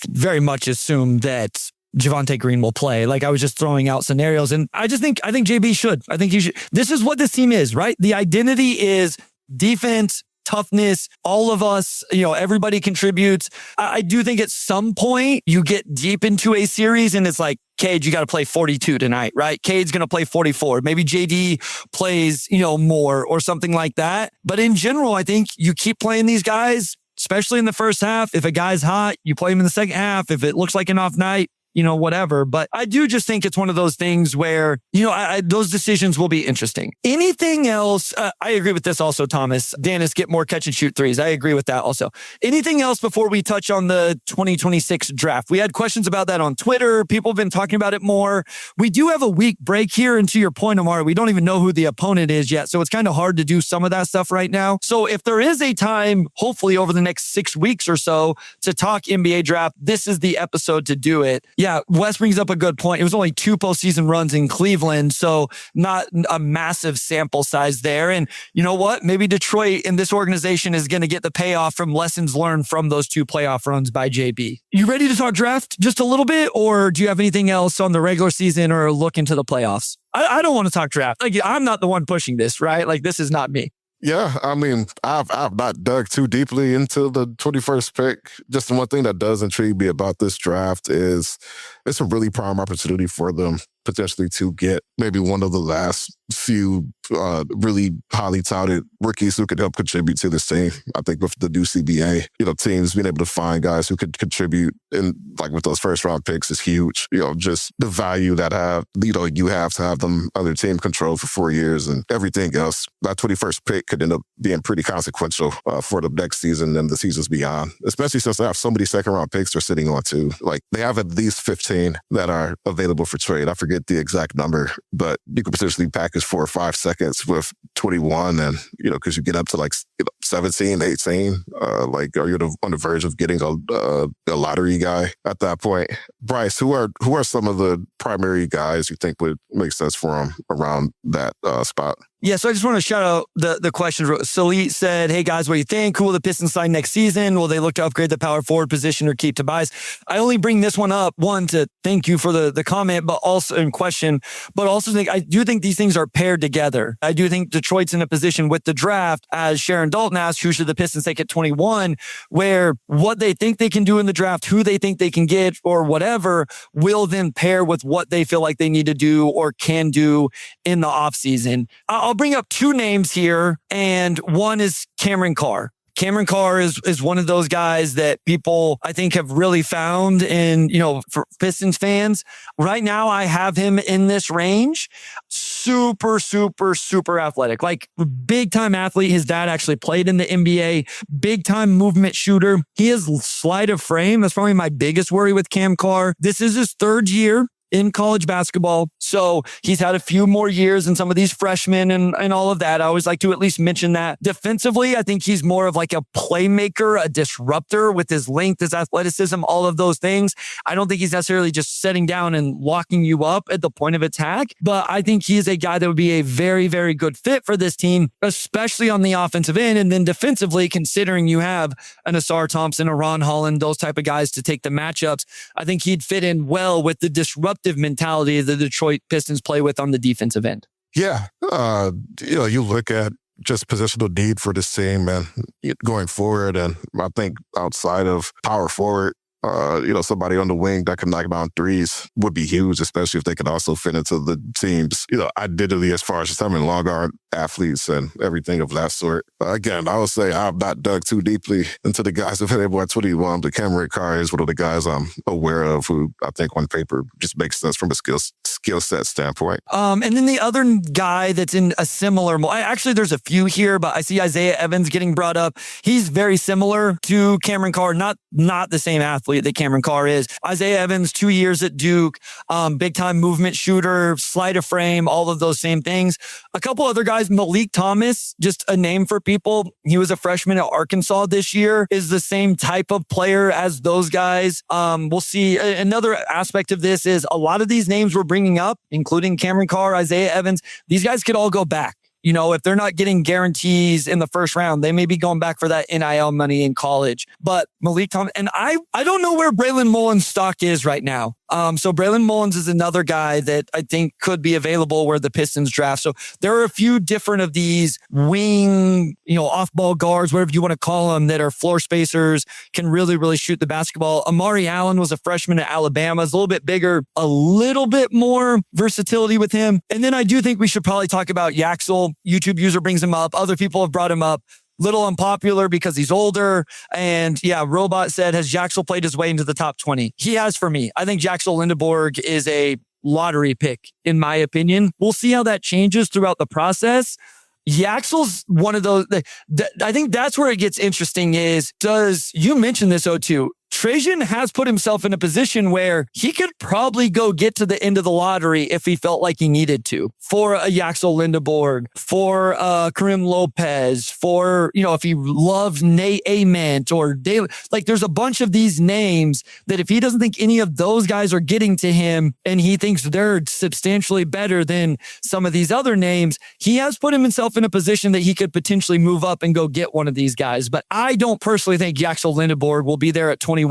very much assume that Javonte Green will play. Like, I was just throwing out scenarios, and I think JB should. I think he should. This is what this team is, right? The identity is defense, toughness, all of us, everybody contributes. I do think at some point you get deep into a series and it's like, Cade, you got to play 42 tonight, right? Cade's going to play 44. Maybe JD plays, more or something like that. But in general, I think you keep playing these guys, especially in the first half. If a guy's hot, you play him in the second half. If it looks like an off night, whatever. But I do just think it's one of those things where, those decisions will be interesting. Anything else? I agree with this also, Thomas. Dennis, get more catch and shoot threes. I agree with that also. Anything else before we touch on the 2026 draft? We had questions about that on Twitter. People have been talking about it more. We do have a week break here. And to your point, Omari, we don't even know who the opponent is yet. So it's kind of hard to do some of that stuff right now. So if there is a time, hopefully over the next 6 weeks or so, to talk NBA draft, this is the episode to do it. Yeah, Wes brings up a good point. It was only 2 postseason runs in Cleveland, so not a massive sample size there. And you know what? Maybe Detroit in this organization is going to get the payoff from lessons learned from those 2 playoff runs by JB. You ready to talk draft just a little bit, or do you have anything else on the regular season or look into the playoffs? I don't want to talk draft. Like, I'm not the one pushing this, right? Like, this is not me. Yeah, I mean, I've not dug too deeply into the 21st pick. Just the one thing that does intrigue me about this draft is it's a really prime opportunity for them potentially to get maybe one of the last few really highly touted rookies who could help contribute to this team. I think with the new CBA, teams being able to find guys who could contribute and like with those first round picks is huge. Just the value that you have to have them under team control for 4 years and everything else. That 21st pick could end up being pretty consequential for the next season and the seasons beyond, especially since they have so many second round picks they're sitting on too. Like, they have at least 15 that are available for trade. I forget the exact number, but you could potentially package 4 or 5 seconds with 21 and, because you get up to like 17, 18, are you on the verge of getting a lottery guy at that point? Bryce, who are some of the primary guys you think would make sense for him around that spot? Yeah, so I just want to shout out the questions. Salit said, hey guys, what do you think? Who will the Pistons sign next season? Will they look to upgrade the power forward position or keep Tobias? I only bring this one up, one, to thank you for the comment, but also in question, but also I do think these things are paired together. I do think Detroit's in a position with the draft, as Sharon Dalton asked, who should the Pistons take at 21, where what they think they can do in the draft, who they think they can get or whatever, will then pair with what they feel like they need to do or can do in the offseason. I'll bring up 2 names here, and one is Cameron Carr. Cameron Carr is one of those guys that people, I think, have really found in, for Pistons fans. Right now, I have him in this range. Super, super, super athletic. Like, big time athlete. His dad actually played in the NBA. Big time movement shooter. He has sleight of frame. That's probably my biggest worry with Cam Carr. This is his 3rd year in college basketball. So he's had a few more years than some of these freshmen and all of that. I always like to at least mention that. Defensively, I think he's more of like a playmaker, a disruptor with his length, his athleticism, all of those things. I don't think he's necessarily just setting down and locking you up at the point of attack, but I think he is a guy that would be a very, very good fit for this team, especially on the offensive end. And then defensively, considering you have an Ausar Thompson, a Ron Holland, those type of guys to take the matchups, I think he'd fit in well with the disruptive mentality the Detroit Pistons play with on the defensive end. Yeah. You look at just positional need for this team and going forward. And I think outside of power forward, somebody on the wing that can knock down threes would be huge, especially if they could also fit into the team's, identity as far as having long arm athletes and everything of that sort. Again, I would say I've not dug too deeply into the guys available at 21, but Cameron Carr is one of the guys I'm aware of who I think on paper just makes sense from a skill set standpoint. And then the other guy that's in a similar, actually there's a few here, but I see Isaiah Evans getting brought up. He's very similar to Cameron Carr, not the same athlete that Cameron Carr is. Isaiah Evans, 2 years at Duke, big time movement shooter, sleight of frame, all of those same things. A couple other guys, Malik Thomas, just a name for people. He was a freshman at Arkansas this year, is the same type of player as those guys. We'll see. Another aspect of this is a lot of these names we're bringing up, including Cameron Carr, Isaiah Evans, these guys could all go back. You know, if they're not getting guarantees in the first round, they may be going back for that NIL money in college. But Malik Thomas, and I don't know where Braylon Mullins' stock is right now. So Braylon Mullins is another guy that I think could be available where the Pistons draft. So there are a few different of these wing, off-ball guards, whatever you want to call them, that are floor spacers, can really, really shoot the basketball. Amari Allen was a freshman at Alabama. Is a little bit bigger, a little bit more versatility with him. And then I do think we should probably talk about Yaxel. YouTube user brings him up. Other people have brought him up. Little unpopular because he's older. And yeah, Robot said, has Jaxel played his way into the top 20? He has for me. I think Jaxel Lindeborg is a lottery pick, in my opinion. We'll see how that changes throughout the process. Yaxel's one of those, I think that's where it gets interesting is, you mentioned this, O2, Trajan has put himself in a position where he could probably go get to the end of the lottery if he felt like he needed to, for a Yaxel Lindeborg, for Karim Lopez, for, if he loves Nate Ament or Daly. Like, there's a bunch of these names that if he doesn't think any of those guys are getting to him and he thinks they're substantially better than some of these other names, he has put himself in a position that he could potentially move up and go get one of these guys. But I don't personally think Yaxel Lindeborg will be there at 21.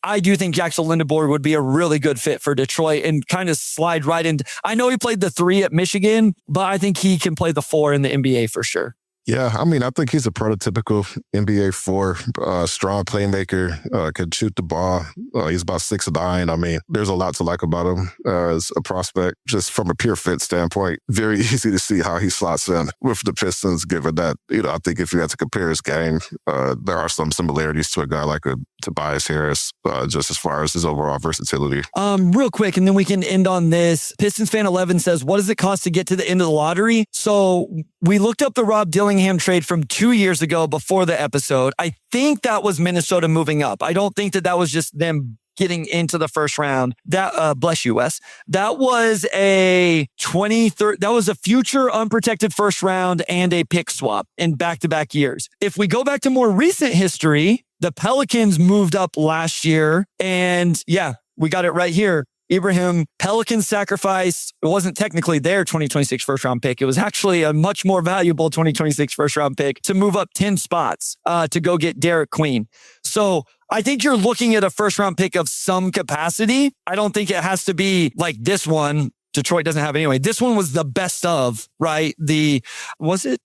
I do think Yaxel Lindeborg would be a really good fit for Detroit and kind of slide right into. I know he played the 3 at Michigan, but I think he can play the 4 in the NBA for sure. Yeah, I mean, I think he's a prototypical NBA 4, strong playmaker, can shoot the ball. He's about 6'9". I mean, there's a lot to like about him as a prospect, just from a pure fit standpoint. Very easy to see how he slots in with the Pistons, given that, I think if you had to compare his game, there are some similarities to a guy like a Tobias Harris, just as far as his overall versatility. Real quick, and then we can end on this. Pistons fan 11 says, what does it cost to get to the end of the lottery? So we looked up the Rob Dillingham trade from 2 years ago before the episode. I think that was Minnesota moving up. I don't think that was just them getting into the first round. That bless you, Wes. That was a that was a future unprotected first round and a pick swap in back-to-back years. If we go back to more recent history, the Pelicans moved up last year, and yeah, we got it right here. Ibrahim, Pelicans sacrificed, it wasn't technically their 2026 first round pick. It was actually a much more valuable 2026 first round pick to move up 10 spots to go get Derek Queen. So I think you're looking at a first round pick of some capacity. I don't think it has to be like this one. Detroit doesn't have anyway. This one was the best of, right? It wasn't.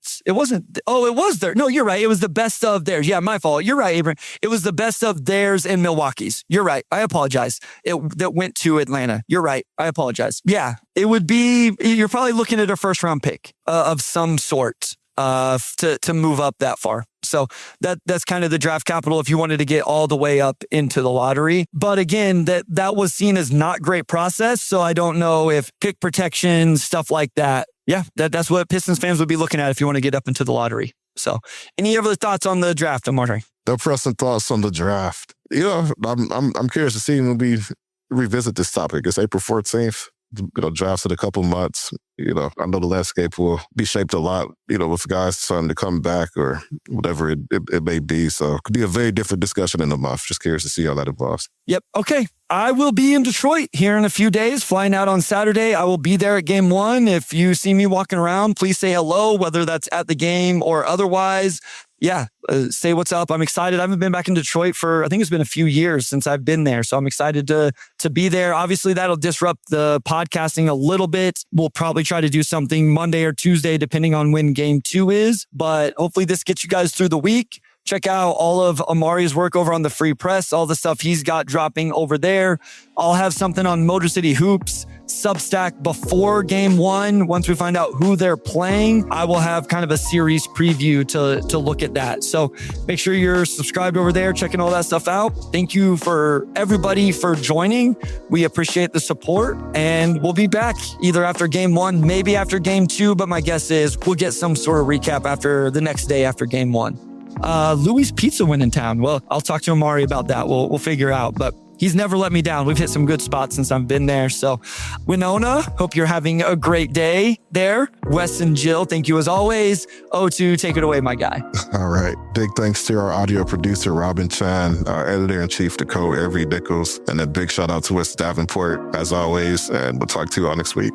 Oh, it was there. No, you're right. It was the best of theirs. Yeah, my fault. You're right, Abraham. It was the best of theirs and Milwaukee's. You're right. I apologize. That went to Atlanta. You're right. I apologize. Yeah, it would be, you're probably looking at a first round pick of some sort to move up that far. So that's kind of the draft capital if you wanted to get all the way up into the lottery. But again, that was seen as not great process. So I don't know if pick protection, stuff like that. Yeah, that's what Pistons fans would be looking at if you want to get up into the lottery. So any other thoughts on the draft, Omari? No pressing thoughts on the draft. I'm curious to see when we revisit this topic. It's April 14th. Drafts in a couple months. I know the landscape will be shaped a lot, with guys starting to come back or whatever it may be. So it could be a very different discussion in a month. Just curious to see how that evolves. Yep. Okay. I will be in Detroit here in a few days, flying out on Saturday. I will be there at game 1. If you see me walking around, please say hello, whether that's at the game or otherwise. Yeah, say what's up. I'm excited. I haven't been back in Detroit for, I think it's been a few years since I've been there. So I'm excited to be there. Obviously, that'll disrupt the podcasting a little bit. We'll probably try to do something Monday or Tuesday, depending on when game 2 is. But hopefully this gets you guys through the week. check out all of Omari's work over on the Free Press, all the stuff he's got dropping over there. I'll have something on Motor City Hoops Substack before game one. Once we find out who they're playing, I will have kind of a series preview to look at that. So make sure you're subscribed over there, checking all that stuff out. Thank you for everybody for joining. We appreciate the support, and we'll be back either after game one, maybe after game two, but my guess is we'll get some sort of recap after the next day after game one. Louis Pizza went in town. Well, I'll talk to Omari about that. We'll figure out, but he's never let me down. We've hit some good spots since I've been there. So Winona, hope you're having a great day there. Wes and Jill, thank you as always. O2, take it away, my guy. All right. Big thanks to our audio producer, Robin Chan, our editor-in-chief, Nicole Avery Nichols, and a big shout out to Wes Davenport, as always. And we'll talk to you all next week.